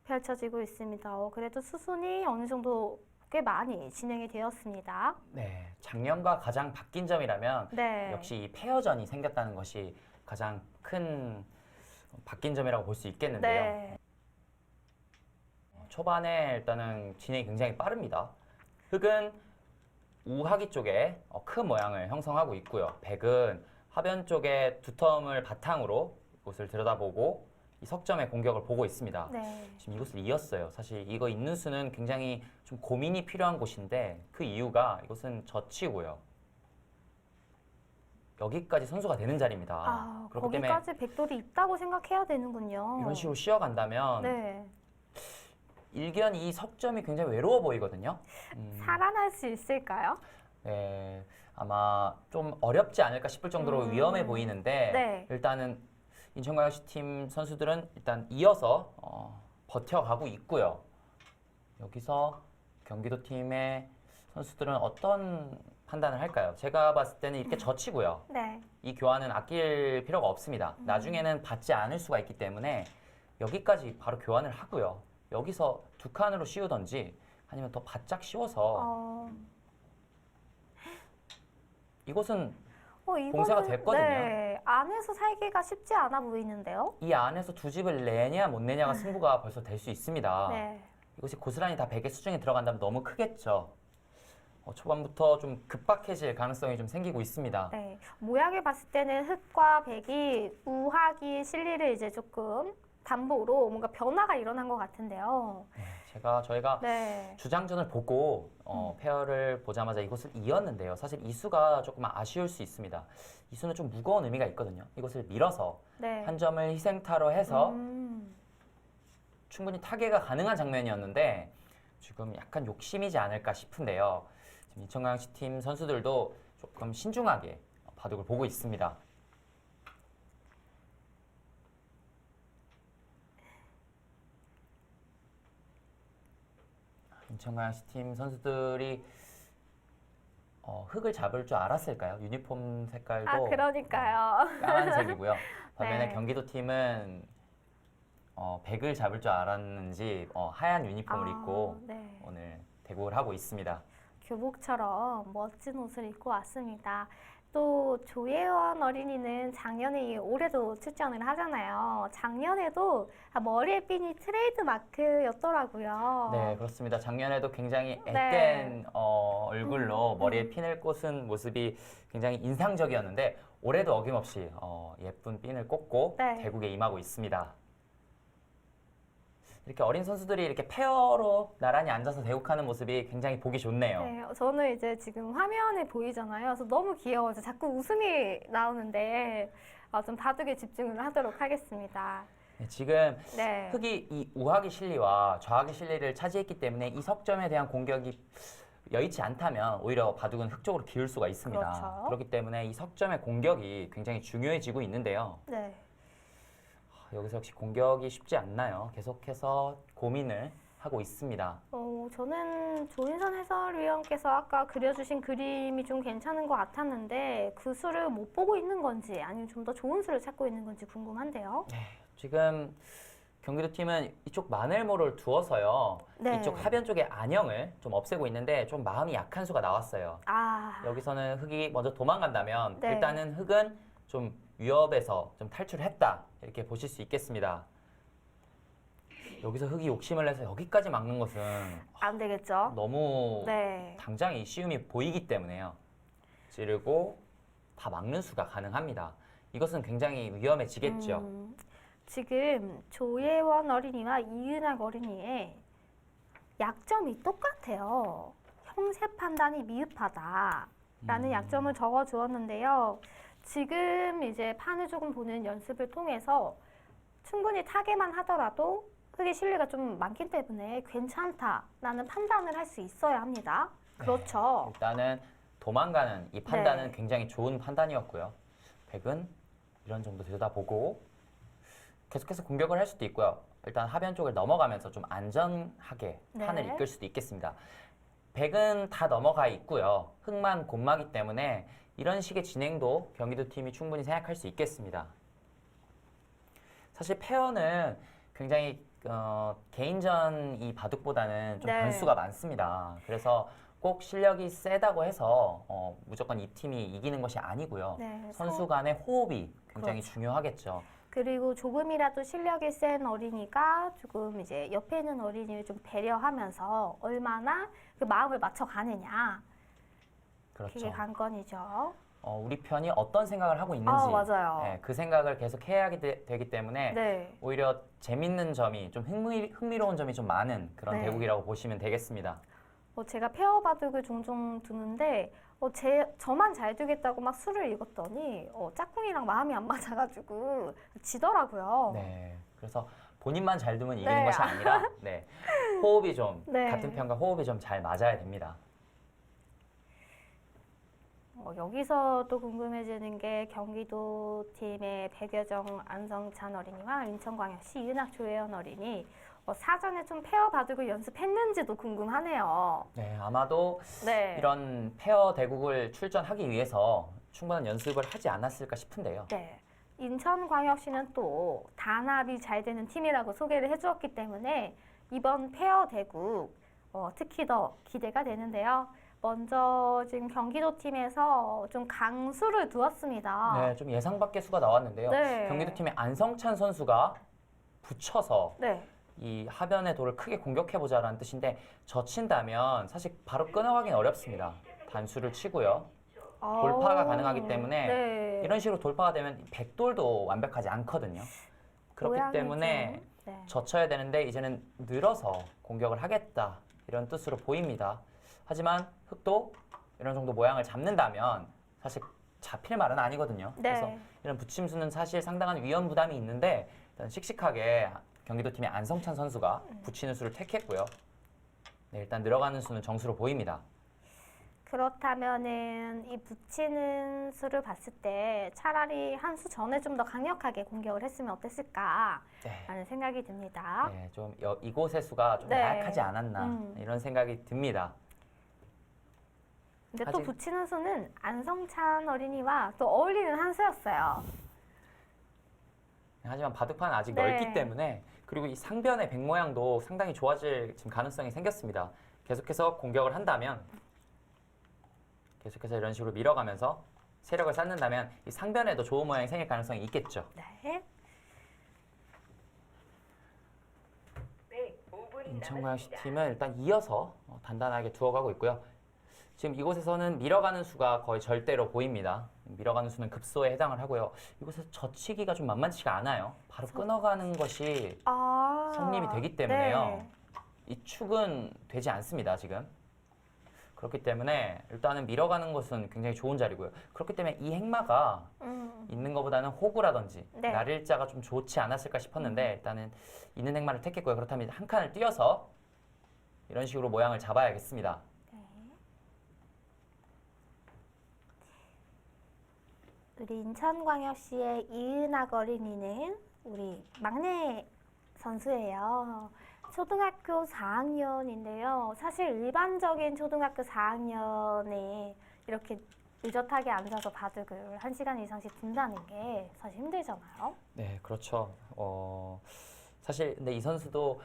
펼쳐지고 있습니다. 그래도 수순이 어느 정도 꽤 많이 진행이 되었습니다. 네, 작년과 가장 바뀐 점이라면 네. 역시 이 페어전이 생겼다는 것이 가장 큰 바뀐 점이라고 볼 수 있겠는데요. 네. 초반에 일단은 진행이 굉장히 빠릅니다. 흙은 우하기 쪽에 큰 모양을 형성하고 있고요. 백은 하변 쪽에 두텀을 바탕으로 이곳을 들여다보고 이 석점의 공격을 보고 있습니다. 네. 지금 이곳을 이었어요. 사실 이거 있는 수는 굉장히 좀 고민이 필요한 곳인데 그 이유가 이곳은 젖히고요. 여기까지 선수가 되는 자리입니다. 아, 그렇기 때문에 거기까지 백돌이 있다고 생각해야 되는군요. 이런 식으로 쉬어간다면 네. 일견 이 석점이 굉장히 외로워 보이거든요. 살아날 수 있을까요? 네, 아마 좀 어렵지 않을까 싶을 정도로 위험해 보이는데 네. 일단은 인천광역시 팀 선수들은 일단 이어서 버텨가고 있고요. 여기서 경기도 팀의 선수들은 어떤 판단을 할까요? 제가 봤을 때는 이렇게 젖히고요. 네. 이 교환은 아낄 필요가 없습니다. 나중에는 받지 않을 수가 있기 때문에 여기까지 바로 교환을 하고요. 여기서 두 칸으로 씌우던지 아니면 더 바짝 씌워서 이곳은 공세가 됐거든요. 네, 안에서 살기가 쉽지 않아 보이는데요. 이 안에서 두 집을 내냐 못 내냐가 승부가 벌써 될 수 있습니다. 네. 이것이 고스란히 다 백의 수중에 들어간다면 너무 크겠죠. 초반부터 좀 급박해질 가능성이 좀 생기고 있습니다. 네. 모양을 봤을 때는 흙과 백이 우하기 실리를 이제 조금 담보로 뭔가 변화가 일어난 것 같은데요. 저희가 네. 주장전을 보고 페어를 보자마자 이곳을 이었는데요. 사실 이수가 조금 아쉬울 수 있습니다. 이수는 좀 무거운 의미가 있거든요. 이곳을 밀어서 네. 한 점을 희생타로 해서 음. 충분히 타개가 가능한 장면이었는데 지금 약간 욕심이지 않을까 싶은데요. 지금 인천광역시 팀 선수들도 조금 신중하게 바둑을 보고 있습니다. 인천광역시 팀 선수들이 흙을 잡을 줄 알았을까요? 유니폼 색깔도 아, 그러니까요. 까만색이고요. 반면에 네. 경기도 팀은 백을 잡을 줄 알았는지 하얀 유니폼을 아, 입고 네. 오늘 대국을 하고 있습니다. 교복처럼 멋진 옷을 입고 왔습니다. 또 조예원 어린이는 작년에 올해도 출전을 하잖아요. 작년에도 머리에 핀이 트레이드 마크였더라고요. 네, 그렇습니다. 작년에도 굉장히 앳된 네. 얼굴로 머리에 핀을 꽂은 모습이 굉장히 인상적이었는데 올해도 어김없이 예쁜 핀을 꽂고 네. 대국에 임하고 있습니다. 이렇게 어린 선수들이 이렇게 페어로 나란히 앉아서 대국하는 모습이 굉장히 보기 좋네요. 네, 저는 이제 지금 화면에 보이잖아요. 그래서 너무 귀여워서 자꾸 웃음이 나오는데 좀 바둑에 집중을 하도록 하겠습니다. 네, 지금 네. 흙이 이 우하기 실리와 좌하기 실리를 차지했기 때문에 이 석점에 대한 공격이 여의치 않다면 오히려 바둑은 흙 쪽으로 기울 수가 있습니다. 그렇죠. 그렇기 때문에 이 석점의 공격이 굉장히 중요해지고 있는데요. 네. 여기서 역시 공격이 쉽지 않나요? 계속해서 고민을 하고 있습니다. 저는 조인선 해설위원께서 아까 그려주신 그림이 좀 괜찮은 것 같았는데 그 수를 못 보고 있는 건지 아니면 좀 더 좋은 수를 찾고 있는 건지 궁금한데요. 지금 경기도 팀은 이쪽 마늘모를 두어서요. 네. 이쪽 하변 쪽의 안형을 좀 없애고 있는데 좀 마음이 약한 수가 나왔어요. 아, 여기서는 흙이 먼저 도망간다면 네. 일단은 흙은 좀 위협에서 좀 탈출했다 이렇게 보실 수 있겠습니다. 여기서 흙이 욕심을 내서 여기까지 막는 것은 안 되겠죠? 너무 네. 당장 이 시움이 보이기 때문에요. 찌르고 다 막는 수가 가능합니다. 이것은 굉장히 위험해지겠죠. 지금 조예원 어린이와 이은학 어린이의 약점이 똑같아요. 형세 판단이 미흡하다라는 약점을 적어 주었는데요. 지금 이제 판을 조금 보는 연습을 통해서 충분히 타게만 하더라도 흙의 실리가 좀 많기 때문에 괜찮다라는 판단을 할 수 있어야 합니다. 그렇죠. 일단은 도망가는 이 판단은 네. 굉장히 좋은 판단이었고요. 백은 이런 정도 들여다보고 계속해서 공격을 할 수도 있고요. 일단 하변 쪽을 넘어가면서 좀 안전하게 네. 판을 이끌 수도 있겠습니다. 백은 다 넘어가 있고요. 흙만 곤마기 때문에 이런 식의 진행도 경기도 팀이 충분히 생각할 수 있겠습니다. 사실 페어는 굉장히 개인전 이 바둑보다는 좀 네. 변수가 많습니다. 그래서 꼭 실력이 세다고 해서 무조건 이 팀이 이기는 것이 아니고요. 네, 선수 간의 호흡이 굉장히 그렇죠. 중요하겠죠. 그리고 조금이라도 실력이 센 어린이가 조금 이제 옆에 있는 어린이를 좀 배려하면서 얼마나 그 마음을 맞춰가느냐. 그게 그렇죠. 관건이죠. 우리 편이 어떤 생각을 하고 있는지 맞아요. 네, 그 생각을 계속 해야 되기 때문에 네. 오히려 재밌는 점이 좀 흥미로운 점이 좀 많은 그런 네. 대국이라고 보시면 되겠습니다. 제가 페어 바둑을 종종 두는데 저만 잘 두겠다고 막 수를 읽었더니 짝꿍이랑 마음이 안 맞아가지고 지더라고요. 네, 그래서 본인만 잘 두면 이기는 네. 것이 아니라 네, 호흡이 좀 네. 같은 편과 호흡이 좀 잘 맞아야 됩니다. 여기서 또 궁금해지는 게 경기도 팀의 백여정 안성찬 어린이와 인천광역시 이은학 조혜연 어린이 사전에 좀 페어 바둑을 연습했는지도 궁금하네요. 네, 아마도 네. 이런 페어 대국을 출전하기 위해서 충분한 연습을 하지 않았을까 싶은데요. 네. 인천광역시는 또 단합이 잘 되는 팀이라고 소개를 해주었기 때문에 이번 페어 대국 특히 더 기대가 되는데요. 먼저 지금 경기도 팀에서 좀 강수를 두었습니다. 네, 좀 예상 밖의 수가 나왔는데요. 네. 경기도 팀의 안성찬 선수가 붙여서 네. 이 하변의 돌을 크게 공격해보자라는 뜻인데 젖힌다면 사실 바로 끊어가긴 어렵습니다. 단수를 치고요. 돌파가 가능하기 때문에 네. 이런 식으로 돌파가 되면 백돌도 완벽하지 않거든요. 그렇기 모양이 때문에 좀, 네. 젖혀야 되는데 이제는 늘어서 공격을 하겠다 이런 뜻으로 보입니다. 하지만 흑도 이런 정도 모양을 잡는다면 사실 잡힐 말은 아니거든요. 그래서 네. 이런 붙임수는 사실 상당한 위험 부담이 있는데 일단 씩씩하게 경기도 팀의 안성찬 선수가 붙이는 수를 택했고요. 네, 일단 늘어가는 수는 정수로 보입니다. 그렇다면은 이 붙이는 수를 봤을 때 차라리 한 수 전에 좀 더 강력하게 공격을 했으면 어땠을까라는 네. 생각이 듭니다. 네, 좀 이곳의 수가 좀 네. 나약하지 않았나 이런 생각이 듭니다. 근데 또 아직- 붙이는 수는 안성찬 어린이와 또 어울리는 한 수였어요. 하지만 바둑판은 아직 네. 넓기 때문에 그리고 이 상변의 백 모양도 상당히 좋아질 지금 가능성이 생겼습니다. 계속해서 공격을 한다면 계속해서 이런 식으로 밀어가면서 세력을 쌓는다면 이 상변에도 좋은 모양이 생길 가능성이 있겠죠. 네. 인천광역시 팀은 일단 이어서 단단하게 두어가고 있고요. 지금 이곳에서는 밀어가는 수가 거의 절대로 보입니다. 밀어가는 수는 급소에 해당을 하고요. 이곳에서 젖히기가 좀 만만치가 않아요. 바로 끊어가는 것이 아, 성립이 되기 때문에요. 네. 이 축은 되지 않습니다, 지금. 그렇기 때문에 일단은 밀어가는 것은 굉장히 좋은 자리고요. 그렇기 때문에 이 행마가 있는 것보다는 호구라든지 네. 날일자가 좀 좋지 않았을까 싶었는데 일단은 있는 행마를 택했고요. 그렇다면 한 칸을 띄어서 이런 식으로 모양을 잡아야겠습니다. 우리 인천광역시의 이은학 어린이는 우리 막내 선수예요. 초등학교 4학년인데요. 사실 일반적인 초등학교 4학년에 이렇게 의젓하게 앉아서 바둑을 1시간 이상씩 둔다는 게 사실 힘들잖아요. 네, 그렇죠. 사실 근데 이 선수도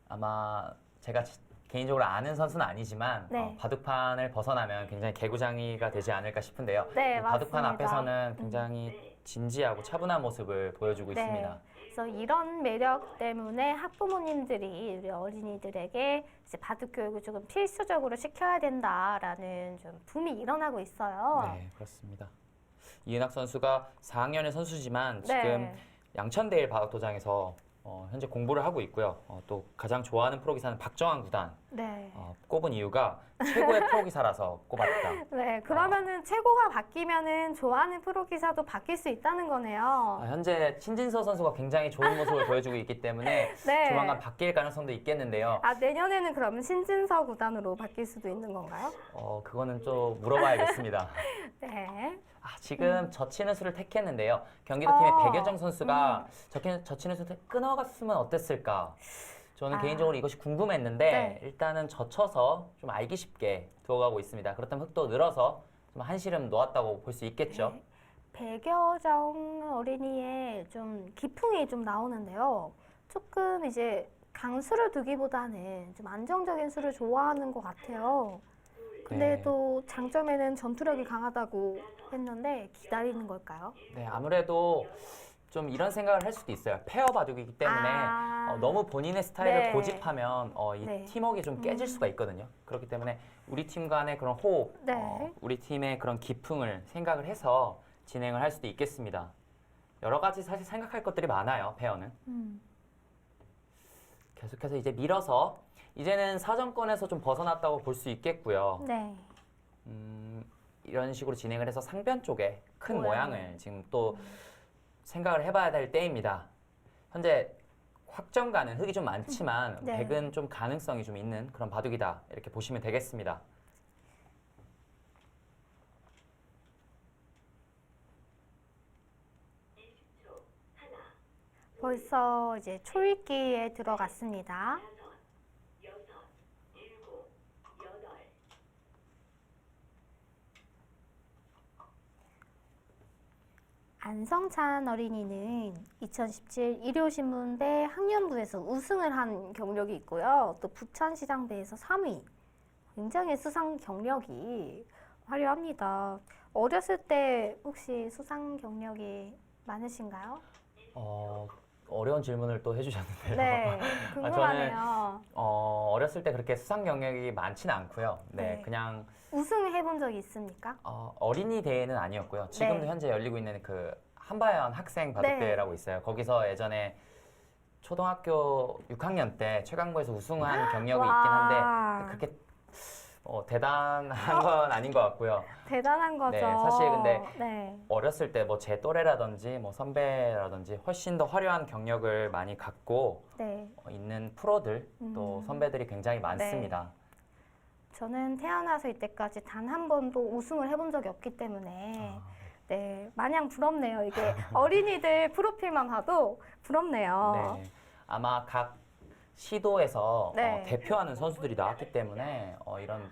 아마 제가 개인적으로 아는 선수는 아니지만 네. 바둑판을 벗어나면 굉장히 개구장이가 되지 않을까 싶은데요. 네, 이 바둑판 맞습니다. 앞에서는 굉장히 진지하고 차분한 모습을 보여주고 네. 있습니다. 그래서 이런 매력 때문에 학부모님들이 우리 어린이들에게 이제 바둑 교육을 조금 필수적으로 시켜야 된다라는 좀 붐이 일어나고 있어요. 네, 그렇습니다. 이은학 선수가 4학년의 선수지만 지금 네. 양천대일 바둑도장에서 현재 공부를 하고 있고요. 또 가장 좋아하는 프로기사는 박정환 구단. 네. 꼽은 이유가 최고의 프로기사라서 꼽았다. 네, 그러면은 최고가 바뀌면은 좋아하는 프로 기사도 바뀔 수 있다는 거네요. 현재 신진서 선수가 굉장히 좋은 모습을 보여주고 있기 때문에 네. 조만간 바뀔 가능성도 있겠는데요. 아, 내년에는 그러면 신진서 구단으로 바뀔 수도 있는 건가요? 그거는 좀 물어봐야겠습니다. 네. 지금 젖히는 수를 택했는데요. 경기도팀의 백여정 음. 선수가 젖히는 수를 끊어갔으면 어땠을까? 저는 아. 개인적으로 이것이 궁금했는데 네. 일단은 젖혀서 좀 알기 쉽게 두어가고 있습니다. 그렇다면 흑도 늘어서 좀 한시름 놓았다고 볼 수 있겠죠. 네. 백여정 어린이의 좀 기풍이 좀 나오는데요. 조금 이제 강수를 두기보다는 좀 안정적인 수를 좋아하는 것 같아요. 근데 네. 또 장점에는 전투력이 강하다고 했는데 기다리는 걸까요? 네, 아무래도 좀 이런 생각을 할 수도 있어요. 페어 바둑이기 때문에 너무 본인의 스타일을 네. 고집하면 이 네. 팀워크가 좀 깨질 수가 있거든요. 그렇기 때문에 우리 팀 간의 그런 호흡, 네. 우리 팀의 그런 기풍을 생각을 해서 진행을 할 수도 있겠습니다. 여러 가지 사실 생각할 것들이 많아요, 페어는. 계속해서 이제 밀어서 이제는 사정권에서 좀 벗어났다고 볼 수 있겠고요. 네. 이런 식으로 진행을 해서 상변 쪽에 큰 모양을. 모양을 지금 또 생각을 해봐야 될 때입니다. 현재 확정가는 흙이 좀 많지만 네. 백은 좀 가능성이 좀 있는 그런 바둑이다 이렇게 보시면 되겠습니다. 벌써 이제 초읽기에 들어갔습니다. 안성찬 어린이는 2017 일요신문대 학년부에서 우승을 한 경력이 있고요. 또 부천시장대에서 3위. 굉장히 수상 경력이 화려합니다. 어렸을 때 혹시 수상 경력이 많으신가요? 어려운 질문을 또 해주셨는데요. 네, 궁금하네요. 어렸을 때 그렇게 수상 경력이 많지는 않고요. 네, 네. 그냥 우승해본 적이 있습니까? 어린이 대회는 아니었고요. 지금도 네. 현재 열리고 있는 그 한바연 학생 바둑대회라고 있어요. 거기서 예전에 초등학교 6학년 때 최강부에서 우승한 경력이 있긴 와. 한데 그렇게 대단한 건 아닌 것 같고요. 대단한 거죠. 네, 사실 근데 네. 어렸을 때 뭐 제 또래라든지 뭐 선배라든지 훨씬 더 화려한 경력을 많이 갖고 네. 있는 프로들 또 선배들이 굉장히 많습니다. 저는 태어나서 이때까지 단 한 번도 우승을 해본 적이 없기 때문에 네, 마냥 부럽네요. 이게 어린이들 프로필만 봐도 부럽네요. 네, 아마 각 시도에서 네. 대표하는 선수들이 나왔기 때문에 이런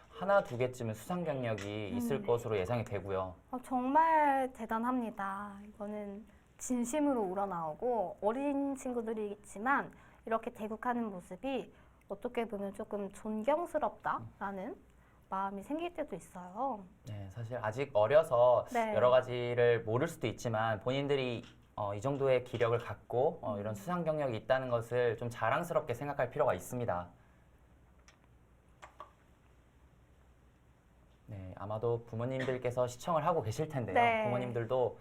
하나 두 개쯤은 수상 경력이 있을 것으로 예상이 되고요. 정말 대단합니다. 이거는 진심으로 우러나오고 어린 친구들이 있지만 이렇게 대국하는 모습이 어떻게 보면 조금 존경스럽다라는 마음이 생길 때도 있어요. 네, 사실 아직 어려서 네. 여러 가지를 모를 수도 있지만 본인들이 이 정도의 기력을 갖고 이런 수상 경력이 있다는 것을 좀 자랑스럽게 생각할 필요가 있습니다. 네, 아마도 부모님들께서 시청을 하고 계실 텐데요. 네. 부모님들도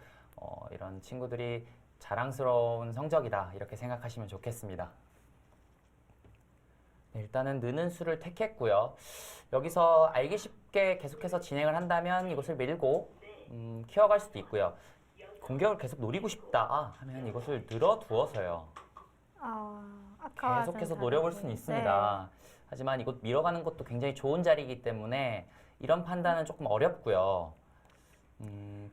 이런 친구들이 자랑스러운 성적이다 이렇게 생각하시면 좋겠습니다. 네, 일단은 느는 수를 택했고요. 여기서 알기 쉽게 계속해서 진행을 한다면 이것을 밀고 키워갈 수도 있고요. 공격을 계속 노리고 싶다 하면 이것을 늘어두어서요. 계속해서 노려볼 수는 있습니다. 하지만 이곳 밀어가는 것도 굉장히 좋은 자리이기 때문에 이런 판단은 조금 어렵고요.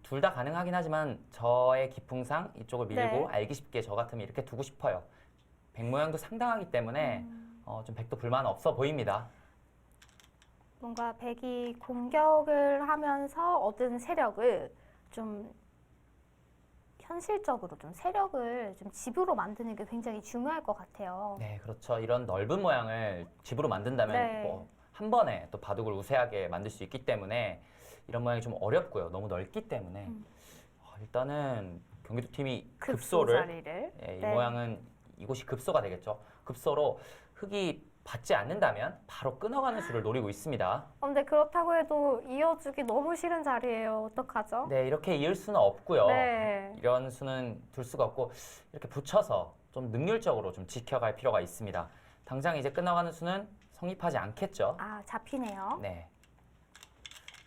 둘 다 가능하긴 하지만 저의 기풍상 이쪽을 밀고 네. 알기 쉽게 저 같으면 이렇게 두고 싶어요. 백 모양도 상당하기 때문에 좀 백도 불만 없어 보입니다. 뭔가 백이 공격을 하면서 얻은 세력을 좀 현실적으로 좀 세력을 좀 집으로 만드는 게 굉장히 중요할 것 같아요. 네, 그렇죠. 이런 넓은 모양을 집으로 만든다면 네. 한 번에 또 바둑을 우세하게 만들 수 있기 때문에 이런 모양이 좀 어렵고요. 너무 넓기 때문에 일단은 경기도 팀이 급소를 자리를. 이 네. 모양은 이곳이 급소가 되겠죠. 급소로 흙이 받지 않는다면 바로 끊어가는 수를 노리고 있습니다. 근데 그렇다고 해도 이어주기 너무 싫은 자리예요. 어떡하죠? 네, 이렇게 이을 수는 없고요. 네. 이런 수는 둘 수가 없고 이렇게 붙여서 좀 능률적으로 좀 지켜갈 필요가 있습니다. 당장 이제 끊어가는 수는 성립하지 않겠죠. 잡히네요. 네.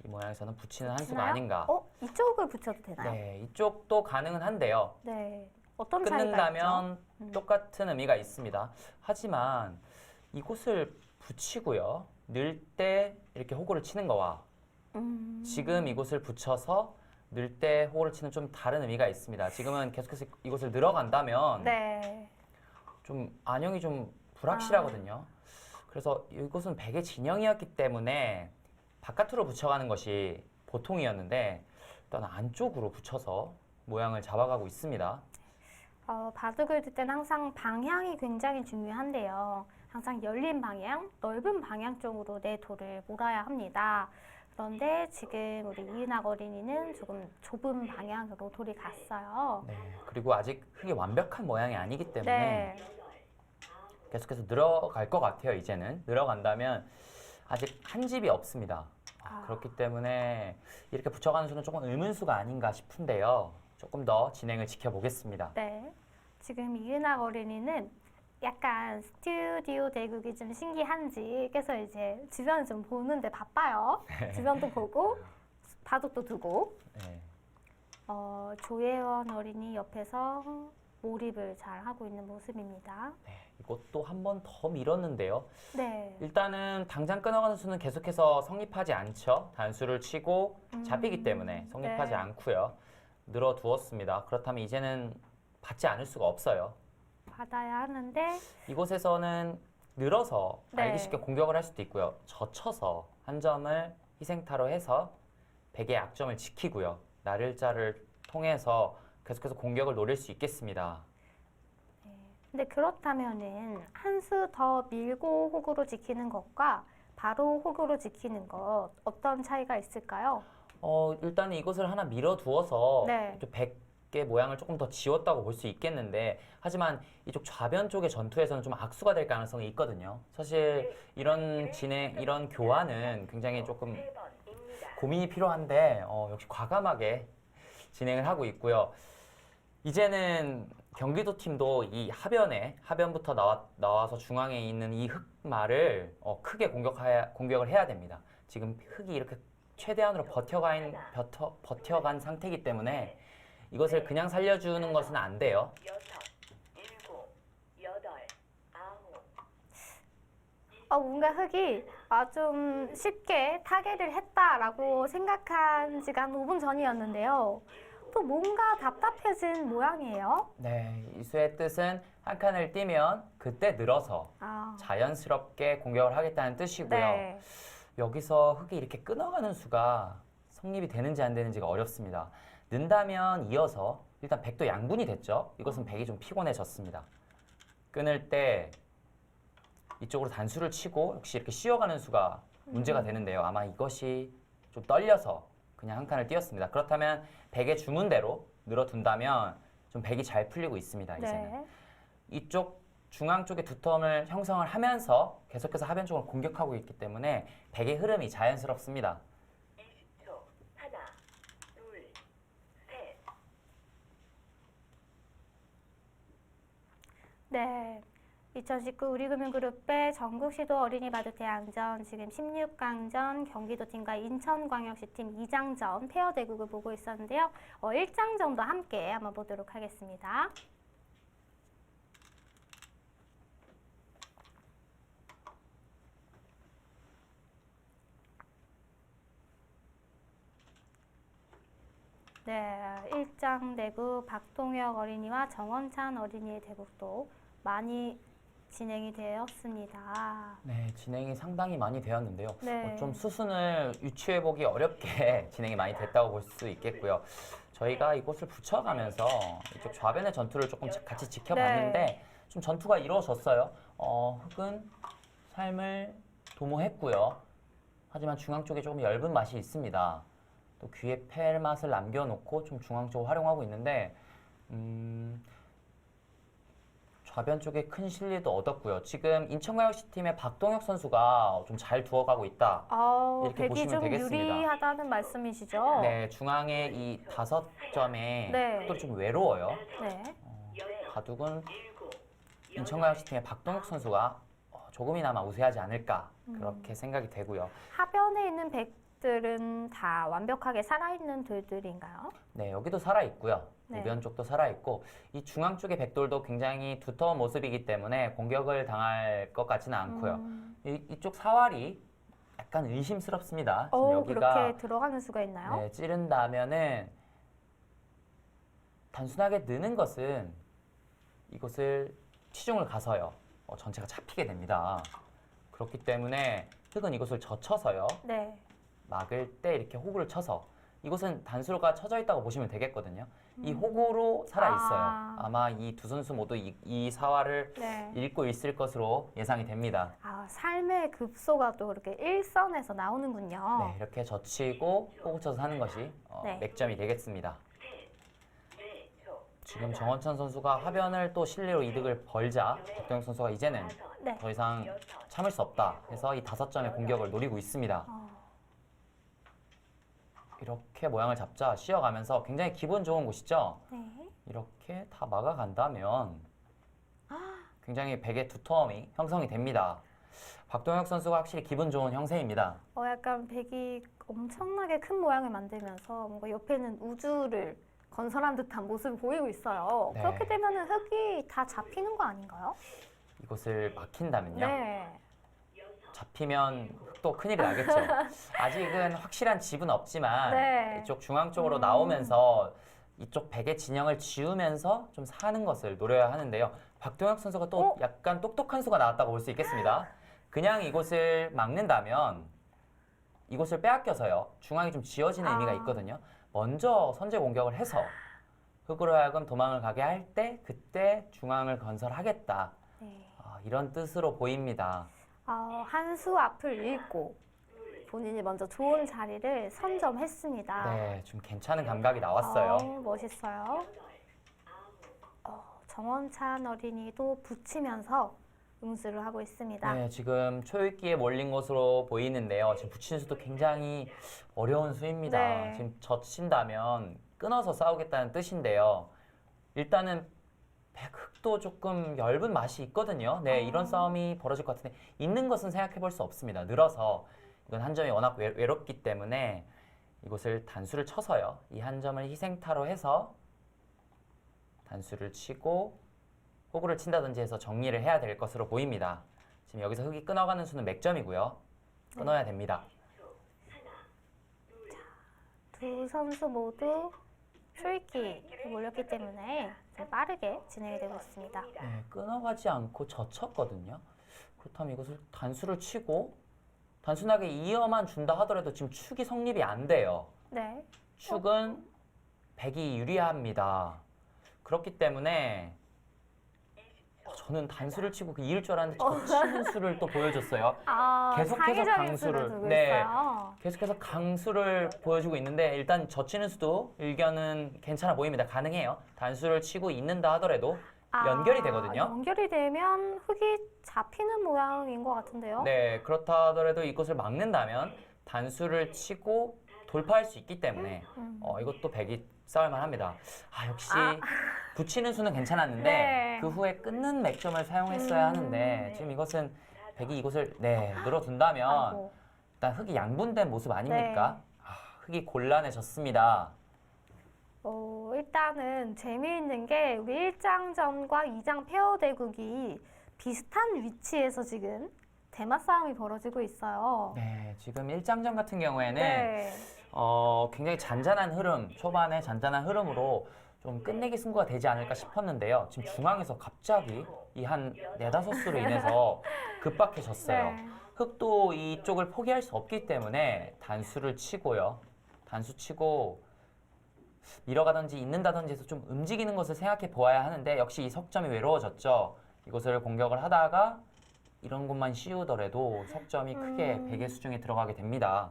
이 모양에서는 붙이는 한 수가 붙이나요? 아닌가. 이쪽을 붙여도 되나요? 네, 이쪽도 가능은 한데요. 네. 어떤 차이가 있죠? 끊는다면 똑같은 의미가 있습니다. 하지만 이곳을 붙이고요. 늘 때 이렇게 호구를 치는 거와 지금 이곳을 붙여서 늘 때 호구를 치는 좀 다른 의미가 있습니다. 지금은 계속해서 이곳을 늘어간다면 네. 좀 안형이 좀 불확실하거든요. 그래서 이곳은 백의 진영이었기 때문에 바깥으로 붙여가는 것이 보통이었는데 일단 안쪽으로 붙여서 모양을 잡아가고 있습니다. 바둑을 둘 때는 항상 방향이 굉장히 중요한데요. 항상 열린 방향, 넓은 방향 쪽으로 내 돌을 몰아야 합니다. 그런데 지금 우리 이은학 어린이는 조금 좁은 방향으로 돌이 갔어요. 네, 그리고 아직 흙이 완벽한 모양이 아니기 때문에 네. 계속해서 늘어갈 것 같아요. 이제는 늘어간다면 아직 한 집이 없습니다. 그렇기 때문에 이렇게 붙여가는 수는 조금 의문수가 아닌가 싶은데요. 조금 더 진행을 지켜보겠습니다. 네. 지금 이은학 어린이는 약간 스튜디오 대국이 좀 신기한지 그래서 이제 주변을 좀 보는데 바빠요. 주변도 보고 바둑도 두고 네. 조예원 어린이 옆에서 몰입을 잘 하고 있는 모습입니다. 네, 이것도 한 번 더 밀었는데요. 네. 일단은 당장 끊어가는 수는 계속해서 성립하지 않죠. 단수를 치고 잡히기 때문에 성립하지 네. 않고요. 늘어두었습니다. 그렇다면 이제는 받지 않을 수가 없어요. 받아야 하는데 이곳에서는 늘어서 네. 알기 쉽게 공격을 할 수도 있고요. 젖혀서 한 점을 희생타로 해서 백의 약점을 지키고요. 나를자를 통해서 계속해서 공격을 노릴 수 있겠습니다. 근데 그렇다면은 한 수 더 밀고 호구로 지키는 것과 바로 호구로 지키는 것 어떤 차이가 있을까요? 일단 이것을 하나 밀어두어서 네. 좀 백의 모양을 조금 더 지웠다고 볼 수 있겠는데 하지만 이쪽 좌변 쪽의 전투에서는 좀 악수가 될 가능성이 있거든요. 사실 이런 이런 교환은 굉장히 조금 고민이 필요한데 역시 과감하게 진행을 하고 있고요. 이제는 경기도 팀도 이 하변부터 나와서 중앙에 있는 이 흑마를 크게 공격을 해야 됩니다. 지금 흑이 이렇게 최대한으로 버텨간 상태이기 때문에 이것을 그냥 살려주는 것은 안 돼요. 뭔가 흑이 좀 쉽게 타개를 했다라고 생각한 지가 한 5분 전이었는데요. 또 뭔가 답답해진 모양이에요. 네, 이 수의 뜻은 한 칸을 띄면 그때 늘어서 자연스럽게 공격을 하겠다는 뜻이고요. 네. 여기서 흑이 이렇게 끊어가는 수가 성립이 되는지 안 되는지가 어렵습니다. 는다면 이어서 일단 백도 양분이 됐죠. 이것은 백이 좀 피곤해졌습니다. 끊을 때 이쪽으로 단수를 치고 역시 이렇게 쉬어가는 수가 문제가 되는데요. 아마 이것이 좀 떨려서 그냥 한 칸을 띄었습니다. 그렇다면 백의 주문대로 늘어둔다면 좀 백이 잘 풀리고 있습니다. 이제는. 네. 이쪽 중앙 쪽에 두텀을 형성을 하면서 계속해서 하변 쪽을 공격하고 있기 때문에 백의 흐름이 자연스럽습니다. 네. 2019 우리금융그룹의 전국시도 어린이 바둑대항전 지금 16강전 경기도팀과 인천광역시팀 2장전 페어 대국을 보고 있었는데요. 1장전도 함께 한번 보도록 하겠습니다. 네, 1장 대국 박동혁 어린이와 정원찬 어린이의 대국도 많이 진행이 되었습니다. 네, 진행이 상당히 많이 되었는데요. 네. 좀 수순을 유추해보기 어렵게 진행이 많이 됐다고 볼 수 있겠고요. 저희가 이곳을 붙여가면서 이쪽 좌변의 전투를 조금 같이 지켜봤는데 좀 전투가 이루어졌어요. 흑은 삶을 도모했고요. 하지만 중앙 쪽에 조금 엷은 맛이 있습니다. 또 귀에 팰 맛을 남겨놓고 좀 중앙 쪽을 활용하고 있는데 좌변 쪽에 큰 실리도 얻었고요. 지금 인천광역시 팀의 박동혁 선수가 좀 잘 두어가고 있다. 이렇게 백이 보시면 좀 되겠습니다. 유리하다는 말씀이시죠? 네, 중앙에 이 5점의 네. 흑돌이 좀 외로워요. 네. 바둑은 인천광역시 팀의 박동혁 선수가 조금이나마 우세하지 않을까 그렇게 생각이 되고요. 하변에 있는 백들은 다 완벽하게 살아있는 돌들인가요? 네, 여기도 살아있고요. 네. 우변 쪽도 살아있고 이 중앙 쪽의 백돌도 굉장히 두터운 모습이기 때문에 공격을 당할 것 같지는 않고요. 이쪽 사활이 약간 의심스럽습니다. 지금 여기가 그렇게 들어가는 수가 있나요? 네, 찌른다면은 단순하게 느는 것은 이곳을 치중을 가서요. 전체가 잡히게 됩니다. 그렇기 때문에 흑은 이곳을 젖혀서요. 네. 막을 때 이렇게 호구를 쳐서 이곳은 단수가 쳐져 있다고 보시면 되겠거든요. 이 호구로 살아있어요. 아마 이 두 선수 모두 이 사활을 네. 읽고 있을 것으로 예상이 됩니다. 삶의 급소가 또 이렇게 일선에서 나오는군요. 네, 이렇게 젖히고 호구 쳐서 사는 것이 네. 맥점이 되겠습니다. 지금 정원찬 선수가 하변을 또 실리로 이득을 벌자 박동혁 선수가 이제는 네. 더 이상 참을 수 없다 해서 이 5점의 공격을 노리고 있습니다. 이렇게 모양을 잡자 쉬어가면서 굉장히 기분 좋은 곳이죠. 네. 이렇게 다 막아간다면 굉장히 백의 두터움이 형성이 됩니다. 박동혁 선수가 확실히 기분 좋은 형세입니다. 약간 백이 엄청나게 큰 모양을 만들면서 뭔가 옆에는 우주를 건설한 듯한 모습을 보이고 있어요. 네. 그렇게 되면 흑이 다 잡히는 거 아닌가요? 이곳을 막힌다면요. 네. 잡히면 또 큰일이 나겠죠. 아직은 확실한 집은 없지만 네. 이쪽 중앙 쪽으로 나오면서 이쪽 백의 진영을 지우면서 좀 사는 것을 노려야 하는데요. 박동혁 선수가 또 약간 똑똑한 수가 나왔다고 볼 수 있겠습니다. 그냥 이곳을 막는다면 이곳을 빼앗겨서요. 중앙이 좀 지어지는 의미가 있거든요. 먼저 선제 공격을 해서 흑으로 하여금 도망을 가게 할 때 그때 중앙을 건설하겠다. 네. 이런 뜻으로 보입니다. 한 수 앞을 읽고 본인이 먼저 좋은 자리를 선점했습니다. 네, 좀 괜찮은 감각이 나왔어요. 멋있어요. 정원찬 어린이도 붙이면서 응수를 하고 있습니다. 네, 지금 초읽기에 몰린 것으로 보이는데요. 지금 붙이는 수도 굉장히 어려운 수입니다. 네. 지금 젖힌다면 끊어서 싸우겠다는 뜻인데요. 일단은 백흑도 조금 엷은 맛이 있거든요. 네, 이런 싸움이 벌어질 것 같은데 있는 것은 생각해 볼 수 없습니다. 늘어서 이건 한 점이 워낙 외롭기 때문에 이곳을 단수를 쳐서요. 이 한 점을 희생타로 해서 단수를 치고 호구를 친다든지 해서 정리를 해야 될 것으로 보입니다. 지금 여기서 흑이 끊어가는 수는 몇 점이고요. 끊어야 됩니다. 두 선수 모두 프리킥이 몰렸기 때문에 좀 빠르게 진행이 되고 있습니다. 네, 끊어가지 않고 젖혔거든요. 그렇다면 이것을 단수를 치고 단순하게 이어만 준다 하더라도 지금 축이 성립이 안 돼요. 네. 축은 백이 유리합니다. 그렇기 때문에 저는 단수를 치고 그 이을 줄 알았는데 젖히는 수를 또 보여줬어요. 계속해서 사기적인 강수를, 수를 두고 네. 있어요. 계속해서 강수를 보여주고 있는데 일단 젖히는 수도 의견은 괜찮아 보입니다. 가능해요. 단수를 치고 있는다 하더라도 연결이 되거든요. 연결이 되면 흑이 잡히는 모양인 것 같은데요. 네, 그렇다 하더라도 이것을 막는다면 단수를 치고 돌파할 수 있기 때문에 이것도 백이 싸울만 합니다. 역시 붙이는 수는 괜찮았는데 네. 그 후에 끊는 맥점을 사용했어야 하는데 지금 이것은 백이 이것을 늘어둔다면 아이고. 일단 흑이 양분된 모습 아닙니까? 흑이 곤란해졌습니다. 일단은 재미있는 게 우리 1장전과 2장 페어 대국이 비슷한 위치에서 지금 대마 싸움이 벌어지고 있어요. 네, 지금 1장전 같은 경우에는 네. 굉장히 잔잔한 흐름, 초반에 잔잔한 흐름으로 좀 끝내기 승부가 되지 않을까 싶었는데요. 지금 중앙에서 갑자기 이 한 4-5수로 인해서 급박해졌어요. 네. 흑도 이쪽을 포기할 수 없기 때문에 단수를 치고요. 단수 치고 밀어가든지 있는다든지 해서 좀 움직이는 것을 생각해 보아야 하는데 역시 이 석점이 외로워졌죠. 이곳을 공격을 하다가 이런 곳만 씌우더라도 석점이 크게 백의 수중에 들어가게 됩니다.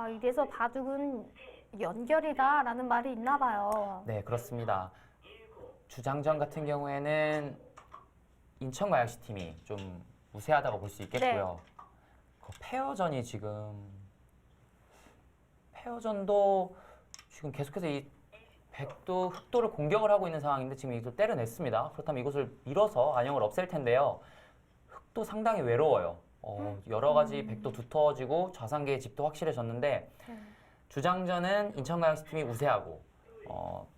이래서 바둑은 연결이다라는 말이 있나 봐요. 네, 그렇습니다. 주장전 같은 경우에는 인천광역시 팀이 좀 우세하다고 볼 수 있겠고요. 그 페어전이 페어전도 지금 계속해서 이 백도 흑도를 공격을 하고 있는 상황인데 지금 이걸 때려냈습니다. 그렇다면 이것을 밀어서 안형을 없앨 텐데요. 흑도 상당히 외로워요. 여러 가지 백도 두터워지고 좌상계의 집도 확실해졌는데 주장전은 인천광역시 팀이 우세하고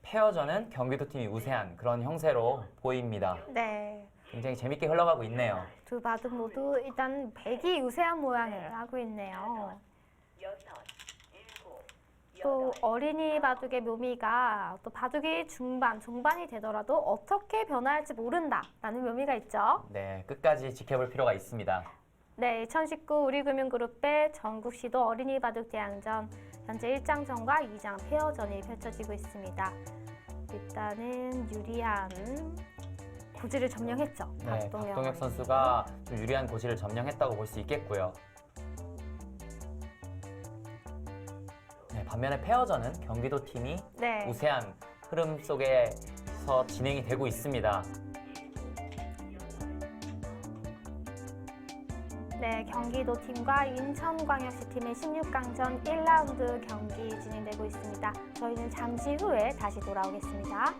페어전은 경기도 팀이 우세한 그런 형세로 보입니다. 네. 굉장히 재밌게 흘러가고 있네요. 두 바둑 모두 일단 백이 우세한 모양을 하고 있네요. 또 어린이 바둑의 묘미가 또 바둑이 종반이 되더라도 어떻게 변화할지 모른다라는 묘미가 있죠. 네, 끝까지 지켜볼 필요가 있습니다. 네, 2019 우리금융그룹의 전국시도 어린이 바둑 대항전 현재 1장전과 2장 페어전이 펼쳐지고 있습니다. 일단은 유리한 고지를 점령했죠. 네, 박동혁 박동혁 선수가 좀 유리한 고지를 점령했다고 볼 수 있겠고요. 네, 반면에 페어전은 경기도 팀이 네. 우세한 흐름 속에서 진행이 되고 있습니다. 네, 경기도 팀과 인천광역시 팀의 16강전 1라운드 경기 진행되고 있습니다. 저희는 잠시 후에 다시 돌아오겠습니다.